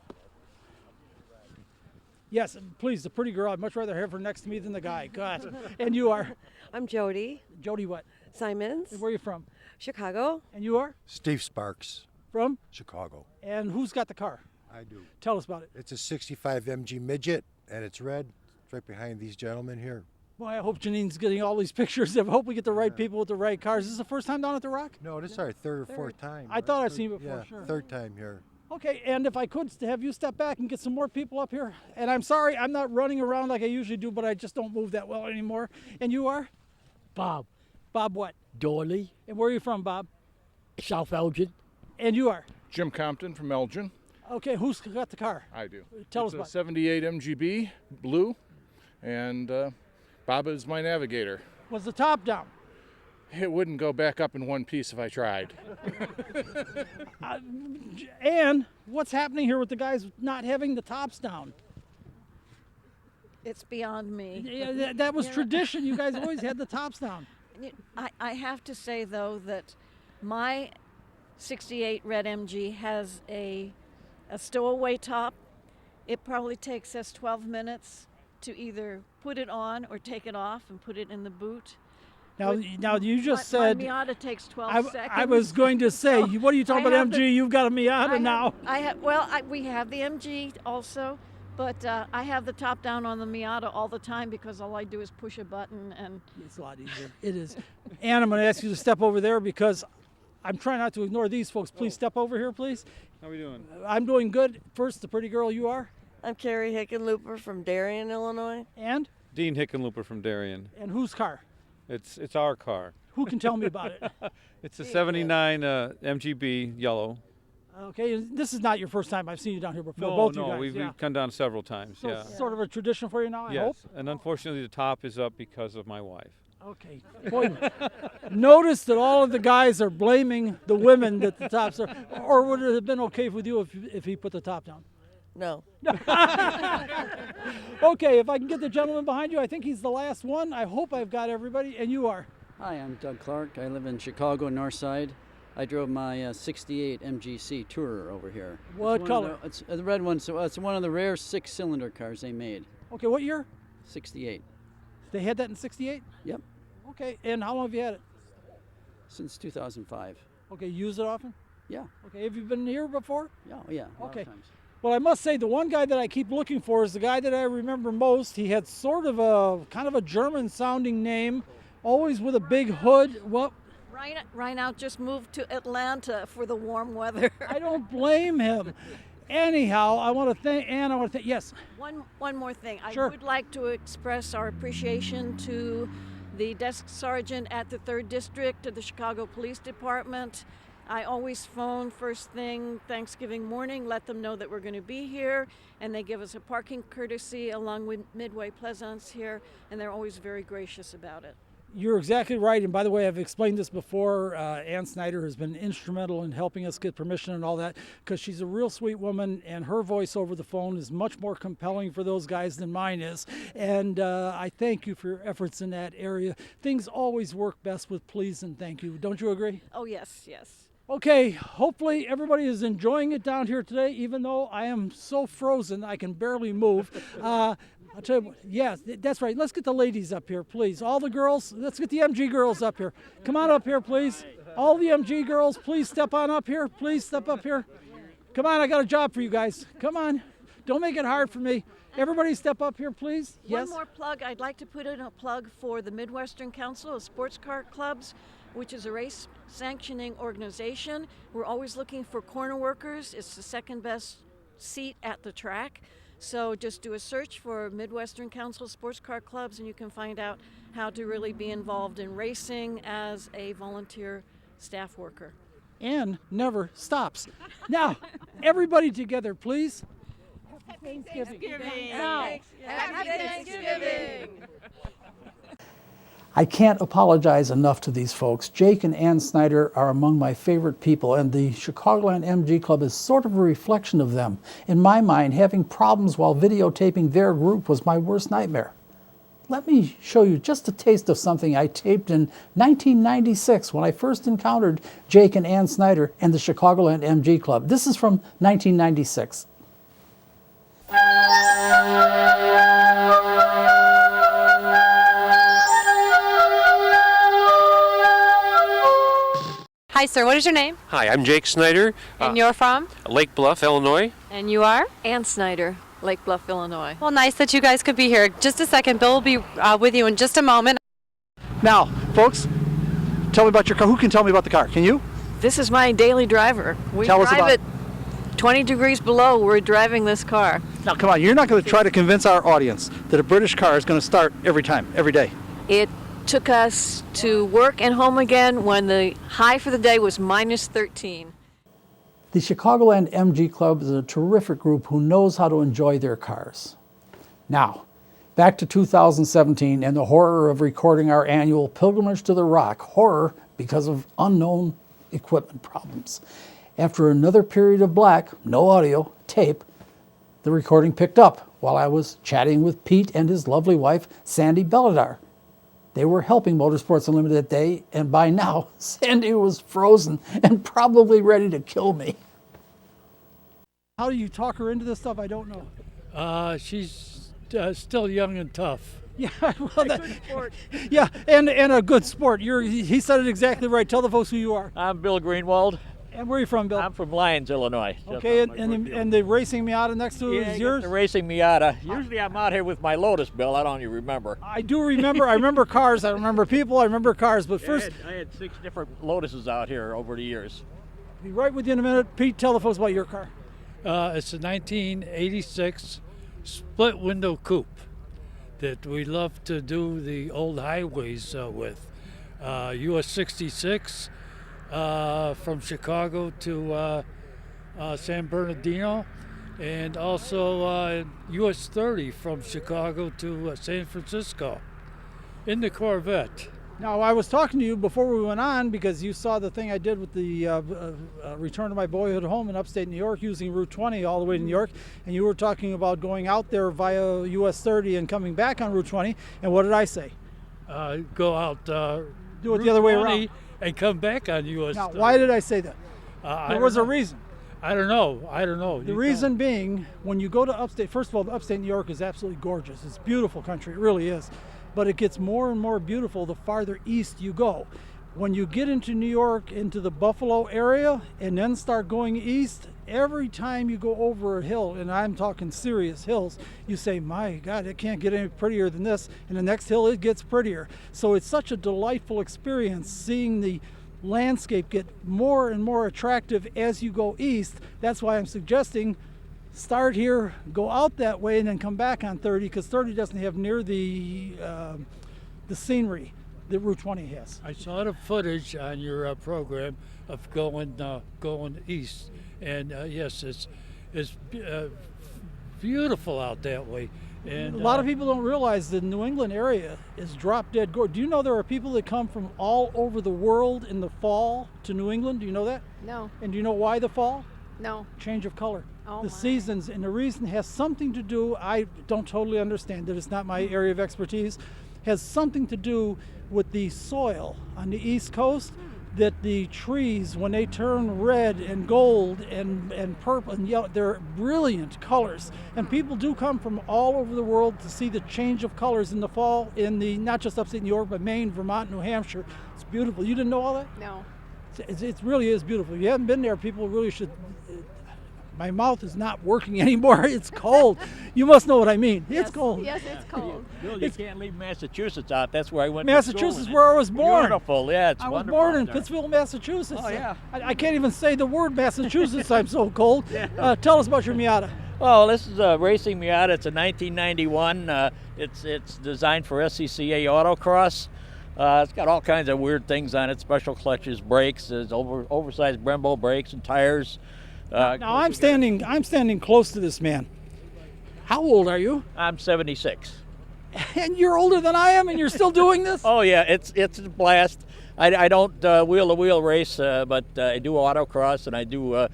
Yes, please, the pretty girl. I'd much rather have her next to me than the guy. God. And you are? I'm Jody. Jody what? Simons. And where are you from? Chicago. And you are? Steve Sparks. From? Chicago. And who's got the car? I do. Tell us about it. It's a 65 MG midget, and it's red. It's right behind these gentlemen here. Boy, I hope Janine's getting all these pictures. I hope we get the right people with the right cars. Is this the first time down at the Rock? No, this is our third or fourth time. I thought I'd seen you before, yeah, sure. Third time here. Okay, and if I could have you step back and get some more people up here. And I'm sorry, I'm not running around like I usually do, but I just don't move that well anymore. And you are? Bob. Bob what? Dorley. And where are you from, Bob? South Elgin. And you are? Jim Compton from Elgin. Okay, who's got the car? I do. Tell it's us about a 78 MGB, blue, and Bob is my navigator. Was the top down? It wouldn't go back up in one piece if I tried. And what's happening here with the guys not having the tops down? It's beyond me. Yeah, that was tradition. You guys always had the tops down. I have to say, though, that my 68 Red MG has a stowaway top. It probably takes us 12 minutes to either put it on or take it off and put it in the boot. Now you just said... My Miata takes 12 seconds. I was going to say, what are you talking about MG? You've got a Miata now. We have the MG also, but I have the top down on the Miata all the time because all I do is push a button and... It's a lot easier. It is. And I'm going to ask you to step over there because I'm trying not to ignore these folks. Please step over here, please. How are we doing? I'm doing good. First, the pretty girl you are. I'm Carrie Hickenlooper from Darien, Illinois. And? Dean Hickenlooper from Darien. And whose car? It's our car. Who can tell me about it? It's a 79 MGB yellow. Okay, this is not your first time. I've seen you down here before. No, Both no, you guys. we've come down several times. So yeah. it's sort of a tradition for you now, I hope? Yes, and unfortunately the top is up because of my wife. Okay. Boy, notice that all of the guys are blaming the women that the tops are. Or would it have been okay with you if he put the top down? No. Okay, if I can get the gentleman behind you, I think he's the last one. I hope I've got everybody, and you are. Hi, I'm Doug Clark. I live in Chicago, North Side. I drove my 68 MGC Tourer over here. What color? It's the red one. So it's one of the rare 6-cylinder cars they made. Okay, what year? 68. They had that in 68? Yep. Okay, and how long have you had it? Since 2005. Okay, use it often? Yeah. Okay, have you been here before? Yeah, a lot Okay. of times. Well, I must say, the one guy that I keep looking for is the guy that I remember most. He had sort of a kind of a German-sounding name, always with a big hood. Well, Reinhardt just moved to Atlanta for the warm weather. I don't blame him. Anyhow, I want to thank Ann. I want to thank, yes. One more thing. Sure. I would like to express our appreciation to the desk sergeant at the 3rd District of the Chicago Police Department. I always phone first thing Thanksgiving morning, let them know that we're going to be here, and they give us a parking courtesy along with Midway Pleasance here, and they're always very gracious about it. You're exactly right. And by the way, I've explained this before. Ann Snyder has been instrumental in helping us get permission and all that because she's a real sweet woman, and her voice over the phone is much more compelling for those guys than mine is. And I thank you for your efforts in that area. Things always work best with please and thank you. Don't you agree? Oh, yes, yes. Okay, hopefully everybody is enjoying it down here today, even though I am so frozen I can barely move. I'll tell you what, yes, that's right. Let's get the ladies up here, please. All the girls, let's get the MG girls up here. Come on up here, please. All the MG girls, please step on up here. Please step up here. Come on, I got a job for you guys. Come on. Don't make it hard for me. Everybody step up here, please. Yes. One more plug. I'd like to put in a plug for the Midwestern Council of Sports Car Clubs, which is a race sanctioning organization. We're always looking for corner workers. It's the second best seat at the track. So just do a search for Midwestern Council Sports Car Clubs and you can find out how to really be involved in racing as a volunteer staff worker. And never stops. Now, everybody together, please. Happy Thanksgiving. Now. Happy Thanksgiving. I can't apologize enough to these folks. Jake and Ann Snyder are among my favorite people, and the Chicagoland MG Club is sort of a reflection of them. In my mind, having problems while videotaping their group was my worst nightmare. Let me show you just a taste of something I taped in 1996 when I first encountered Jake and Ann Snyder and the Chicagoland MG Club. This is from 1996. Hi, sir. What is your name? Hi, I'm Jake Snyder. And you're from? Lake Bluff, Illinois. And you are? Ann Snyder, Lake Bluff, Illinois. Well, nice that you guys could be here. Just a second. Bill will be with you in just a moment. Now, folks, tell me about your car. Who can tell me about the car? Can you? This is my daily driver. We Tell us drive about it 20 degrees below. We're driving this car. Now, come on. You're not going to try to convince our audience that a British car is going to start every time, every day. It took us to work and home again when the high for the day was minus 13. The Chicagoland MG Club is a terrific group who knows how to enjoy their cars. Now, Back to 2017 and the horror of recording our annual Pilgrimage to the Rock. Horror because of unknown equipment problems. After another period of black, no audio, tape, the recording picked up while I was chatting with Pete and his lovely wife, Sandy Belladar. They were helping Motorsports Unlimited that day, and by now, Sandy was frozen and probably ready to kill me. How do you talk her into this stuff? I don't know. She's still young and tough. Yeah, well, yeah, and a good sport. He said it exactly right. Tell the folks who you are. I'm Bill Greenwald. And where are you from, Bill? I'm from Lyons, Illinois. Okay, and the racing Miata next to it is yours? The racing Miata. Usually I'm out here with my Lotus, Bill. I don't even remember. I do remember. I remember cars. I remember people. I remember cars. But first, I had 6 different Lotuses out here over the years. I'll be right with you in a minute. Pete, tell the folks about your car. It's a 1986 split window coupe that we love to do the old highways with. US 66 from Chicago to San Bernardino, and also US 30 from Chicago to San Francisco in the Corvette. Now, I was talking to you before we went on because you saw the thing I did with the return to my boyhood home in upstate New York using Route 20 all the way to New York, and you were talking about going out there via US 30 and coming back on Route 20, and what did I say? Go out do it the other way around and come back on US 30. Now, why did I say that? There was a reason. I don't know. The reason being, when you go to upstate, first of all, upstate New York is absolutely gorgeous. It's a beautiful country, it really is. But it gets more and more beautiful the farther east you go. When you get into New York, into the Buffalo area, and then start going east, every time you go over a hill, and I'm talking serious hills, you say, my God, it can't get any prettier than this. And the next hill, it gets prettier. So it's such a delightful experience seeing the landscape get more and more attractive as you go east. That's why I'm suggesting start here, go out that way, and then come back on 30, because 30 doesn't have near the scenery that Route 20 has. I saw the footage on your program of going east, and yes, it's beautiful out that way. And a lot of people don't realize the New England area is drop dead gorgeous. Do you know there are people that come from all over the world in the fall to New England? Do you know that? No. And do you know why the fall? No. Change of color. Oh the my. seasons, and the reason has something to do, I don't totally understand it, it's not my area of expertise, has something to do with the soil on the East Coast, that the trees, when they turn red and gold and purple and yellow, they're brilliant colors. And people do come from all over the world to see the change of colors in the fall in the, not just upstate New York, but Maine, Vermont, New Hampshire. It's beautiful. You didn't know all that? No. It really is beautiful. If you haven't been there, people really should. My mouth is not working anymore. It's cold. You must know what I mean. Yes, it's cold. Yes, it's cold. Bill, you can't leave Massachusetts out. That's where I went Massachusetts to school. is where I was born. Beautiful, yeah, it's I was wonderful born in there. Pittsfield, Massachusetts. Oh, yeah. I can't even say the word Massachusetts. I'm so cold. Tell us about your Miata. Well, this is a racing Miata. It's a 1991. It's designed for SCCA autocross. It's got all kinds of weird things on it, special clutches, brakes, there's oversized Brembo brakes and tires. Now I'm standing close to this man. How old are you? I'm 76. And you're older than I am, and you're still doing this? Oh yeah, it's a blast. I don't wheel-to-wheel race, but I do autocross and I do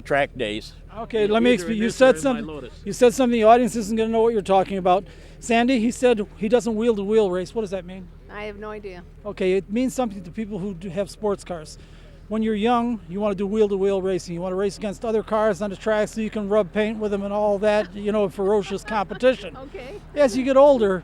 track days. Okay, let me explain. You said something. You said something the audience isn't going to know what you're talking about. Sandy, he said he doesn't wheel-to-wheel race. What does that mean? I have no idea. Okay, it means something to people who do have sports cars. When you're young, you want to do wheel-to-wheel racing. You want to race against other cars on the track so you can rub paint with them and all that, ferocious competition. Okay. As you get older,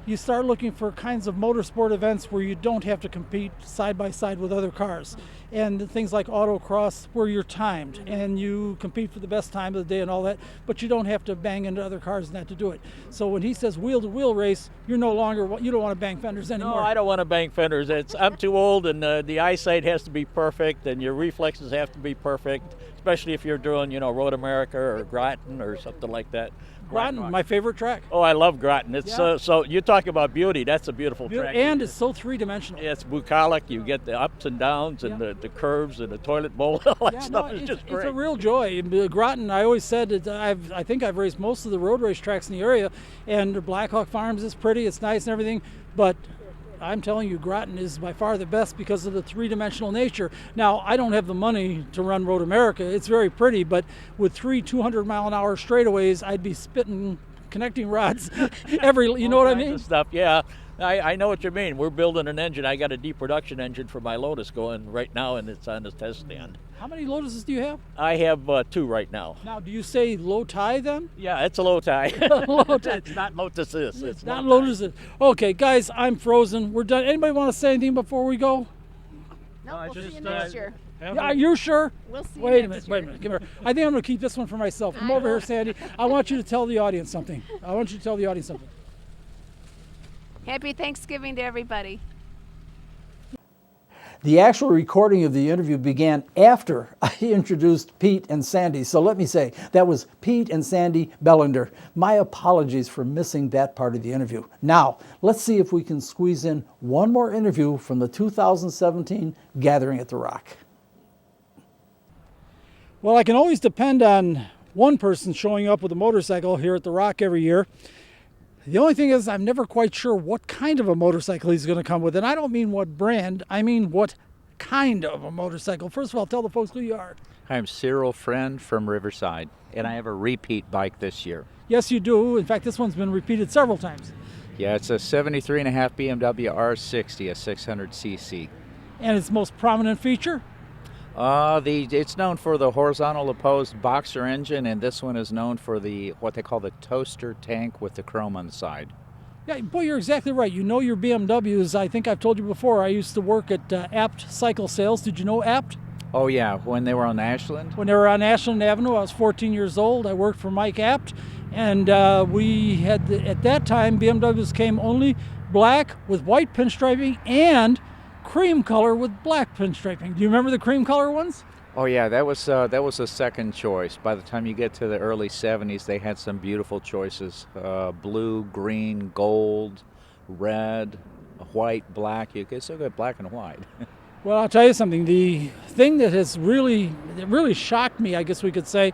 you start looking for kinds of motorsport events where you don't have to compete side by side with other cars. And things like autocross where you're timed and you compete for the best time of the day and all that, but you don't have to bang into other cars and that to do it. So when he says wheel-to-wheel race, you don't want to bang fenders anymore. No, I don't want to bang fenders. I'm too old, and the eyesight has to be perfect, and your reflexes have to be perfect, especially if you're doing, Road America or Groton or something like that. Groton, my favorite track. Oh, I love Groton. It's so you talk about beauty. That's a beautiful track. And it's so three-dimensional. It's bucolic. You get the ups and downs and the curves and the toilet bowl. All that stuff is just great. It's a real joy. Groton, I always said that I think I've raced most of the road race tracks in the area, and Blackhawk Farms is pretty, it's nice and everything, but I'm telling you, Groton is by far the best because of the three-dimensional nature. Now, I don't have the money to run Road America. It's very pretty, but with 3 200-mile-an-hour straightaways, I'd be spitting connecting rods you know what I mean? Stuff, yeah. I know what you mean. We're building an engine. I got a deep production engine for my Lotus going right now, and it's on the test stand. How many Lotuses do you have? I have 2 right now. Now, do you say low tie then? Yeah, it's a low tie. Low tie. It's not Lotuses. It's not Lotuses. Okay, guys, I'm frozen. We're done. Anybody want to say anything before we go? No, we'll see you next year. Yeah, are you sure? We'll see. Wait a minute. Give me her. I think I'm going to keep this one for myself. Come over here, Sandy. I want you to tell the audience something. Happy Thanksgiving to everybody. The actual recording of the interview began after I introduced Pete and Sandy. So let me say, that was Pete and Sandy Bellender. My apologies for missing that part of the interview. Now, let's see if we can squeeze in one more interview from the 2017 Gathering at the Rock. Well, I can always depend on one person showing up with a motorcycle here at the Rock every year. The only thing is I'm never quite sure what kind of a motorcycle he's going to come with. And I don't mean what brand, I mean what kind of a motorcycle. First of all, tell the folks who you are. I'm Cyril Friend from Riverside, and I have a repeat bike this year. Yes, you do. In fact, this one's been repeated several times. Yeah, it's a 73.5 BMW R60, a 600cc. And its most prominent feature? It's known for the horizontal opposed boxer engine, and this one is known for what they call the toaster tank with the chrome on the side. Yeah, boy, you're exactly right. You know your BMWs. I think I've told you before, I used to work at Apt Cycle Sales. Did you know Apt? Oh, yeah, when they were on Ashland? When they were on Ashland Avenue, I was 14 years old. I worked for Mike Apt, and we had, at that time, BMWs came only black with white pinstriping and cream color with black pinstriping. Do you remember the cream color ones? Oh yeah, that was a second choice. By the time you get to the early 70s, they had some beautiful choices: blue, green, gold, red, white, black. You could still get black and white. Well, I'll tell you something. The thing that has really shocked me, I guess we could say,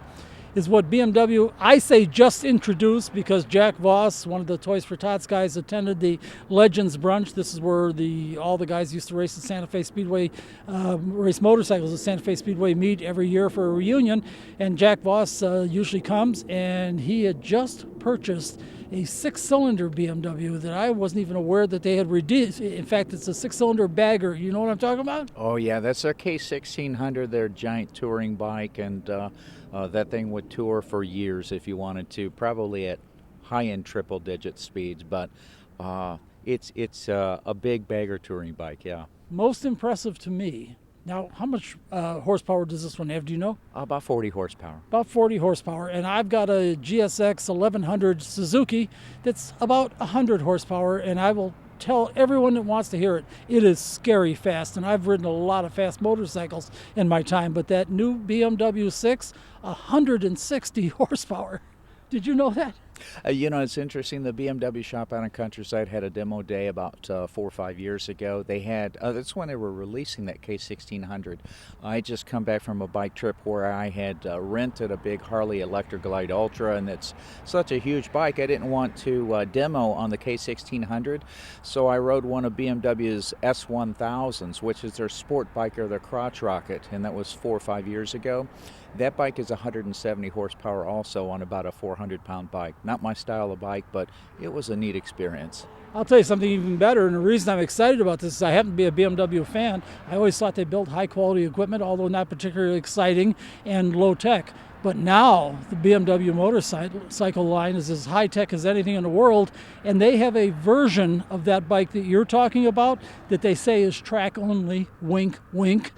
is what BMW, I say just introduced, because Jack Voss, one of the Toys for Tots guys, attended the Legends Brunch. This is where all the guys used to race at Santa Fe Speedway, race motorcycles at Santa Fe Speedway meet every year for a reunion. And Jack Voss usually comes, and he had just purchased a 6-cylinder BMW that I wasn't even aware that they had reduced. In fact, it's a 6-cylinder bagger. You know what I'm talking about? Oh yeah, that's a K1600, their giant touring bike, and that thing would tour for years if you wanted to, probably at high-end triple-digit speeds, but it's a big bagger touring bike, yeah. Most impressive to me. Now, how much horsepower does this one have, do you know? About 40 horsepower. About 40 horsepower, and I've got a GSX 1100 Suzuki that's about 100 horsepower, and I will tell everyone that wants to hear it, it is scary fast, and I've ridden a lot of fast motorcycles in my time, but that new BMW 6, 160 horsepower. Did you know that? It's interesting. The BMW shop out in Countryside had a demo day about 4 or 5 years ago. They had, that's when they were releasing that K1600. I just come back from a bike trip where I had rented a big Harley Electra Glide Ultra, and it's such a huge bike, I didn't want to demo on the K1600, so I rode one of BMW's S1000s, which is their sport bike or their crotch rocket, and that was 4 or 5 years ago. That bike is 170 horsepower also on about a 400-pound bike. Not my style of bike, but it was a neat experience. I'll tell you something even better, and the reason I'm excited about this is I happen to be a BMW fan. I always thought they built high-quality equipment, although not particularly exciting and low-tech. But now the BMW motorcycle line is as high-tech as anything in the world, and they have a version of that bike that you're talking about that they say is track only, wink, wink.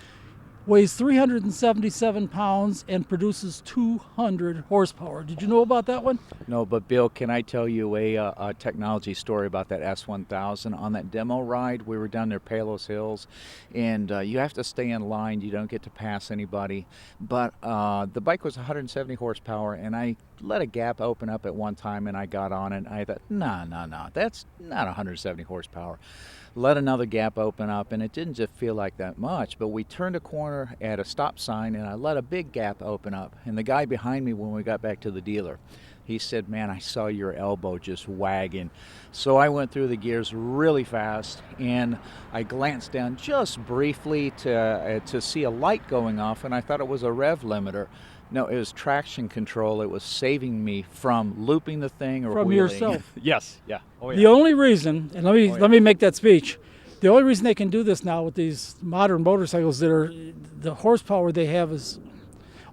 weighs 377 pounds and produces 200 horsepower. Did you know about that one? No, but Bill, can I tell you a technology story about that S1000? On that demo ride, we were down near Palos Hills, and you have to stay in line. You don't get to pass anybody. But the bike was 170 horsepower, and I let a gap open up at one time, and I got on it, and I thought, no, that's not 170 horsepower. Let another gap open up, and it didn't just feel like that much, but we turned a corner at a stop sign, and I let a big gap open up, and the guy behind me, when we got back to the dealer, he said, man, I saw your elbow just wagging. So I went through the gears really fast, and I glanced down just briefly to see a light going off, and I thought it was a rev limiter. No, it was traction control. It was saving me from looping the thing or From wheeling. yourself. Yes, yeah. Oh, yeah. The only reason, and let me make that speech. The only reason they can do this now with these modern motorcycles that are, the horsepower they have is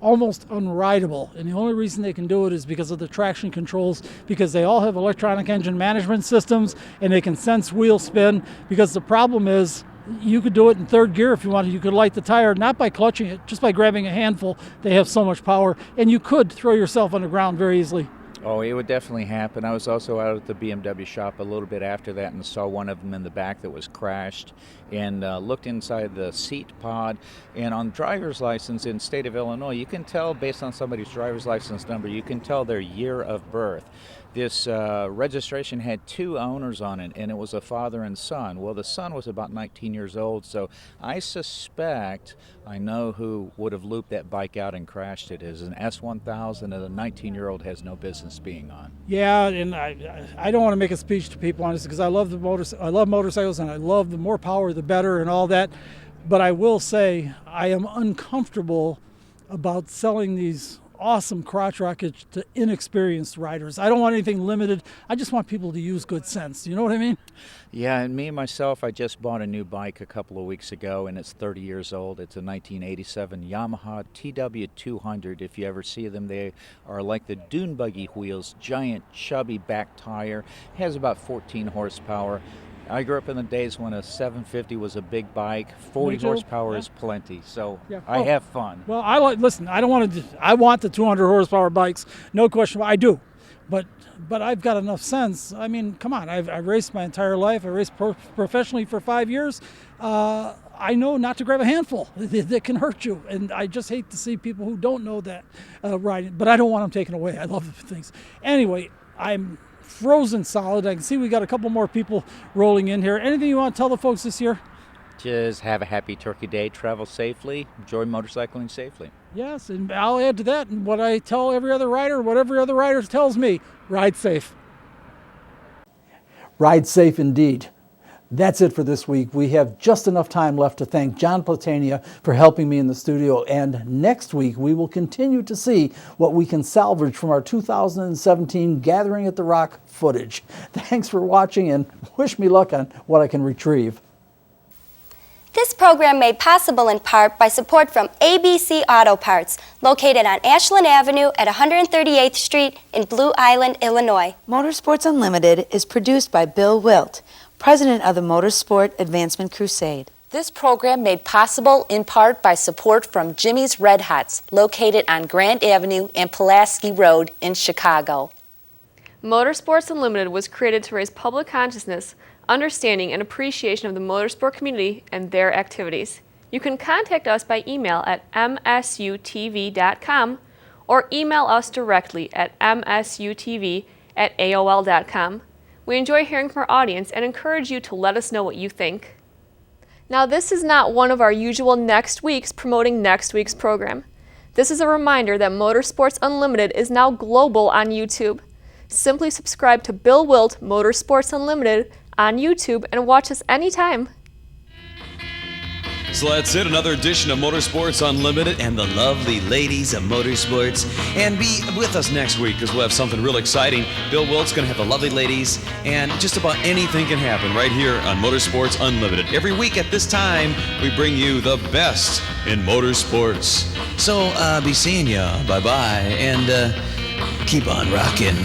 almost unrideable. And the only reason they can do it is because of the traction controls, because they all have electronic engine management systems and they can sense wheel spin. Because the problem is, you could do it in third gear if you wanted. You could light the tire, not by clutching it, just by grabbing a handful. They have so much power, and you could throw yourself on the ground very easily. Oh, it would definitely happen. I was also out at the BMW shop a little bit after that and saw one of them in the back that was crashed, and looked inside the seat pod. And on driver's license in the state of Illinois, you can tell based on somebody's driver's license number, you can tell their year of birth. This registration had two owners on it, and it was a father and son. Well, the son was about 19 years old, so I suspect I know who would have looped that bike out and crashed it. It is an S1000 and a 19-year-old has no business being on. Yeah, and I don't want to make a speech to people on this because I love motorcycles, and I love the more power the better and all that. But I will say I am uncomfortable about selling these awesome crotch rockets to inexperienced riders. I don't want anything limited. I just want people to use good sense. You know what I mean? Yeah, and me myself, I just bought a new bike a couple of weeks ago, and it's 30 years old. It's a 1987 Yamaha TW200. If you ever see them, they are like the dune buggy wheels, giant, chubby back tire. Has about 14 horsepower. I grew up in the days when a 750 was a big bike. 40 horsepower is plenty, so yeah. I have fun. Well, listen, I want the 200 horsepower bikes, no question. I do, but I've got enough sense. I mean, come on, I've raced my entire life. I raced professionally for 5 years. I know not to grab a handful that can hurt you, and I just hate to see people who don't know that riding. But I don't want them taken away. I love the things. Anyway, I'm frozen solid. I can see we got a couple more people rolling in here. Anything you want to tell the folks this year? Just have a happy Turkey Day, travel safely, enjoy motorcycling safely. Yes, and I'll add to that and what I tell every other rider, what every other rider tells me, ride safe. Ride safe indeed. That's it for this week. We have just enough time left to thank John Platania for helping me in the studio. And next week, we will continue to see what we can salvage from our 2017 Gathering at the Rock footage. Thanks for watching, and wish me luck on what I can retrieve. This program made possible in part by support from ABC Auto Parts, located on Ashland Avenue at 138th Street in Blue Island, Illinois. Motorsports Unlimited is produced by Bill Wildt, President of the Motorsport Advancement Crusade. This program made possible in part by support from Jimmy's Red Hots, located on Grant Avenue and Pulaski Road in Chicago. Motorsports Unlimited was created to raise public consciousness, understanding, and appreciation of the motorsport community and their activities. You can contact us by email at msutv.com or email us directly at msutv@aol.com. We enjoy hearing from our audience and encourage you to let us know what you think. Now, this is not one of our usual next weeks promoting next week's program. This is a reminder that Motorsports Unlimited is now global on YouTube. Simply subscribe to Bill Wildt Motorsports Unlimited on YouTube and watch us anytime. So that's it, another edition of Motorsports Unlimited and the lovely ladies of motorsports. And be with us next week because we'll have something real exciting. Bill Wildt's going to have the lovely ladies, and just about anything can happen right here on Motorsports Unlimited. Every week at this time, we bring you the best in motorsports. So be seeing ya. Bye-bye. And keep on rocking.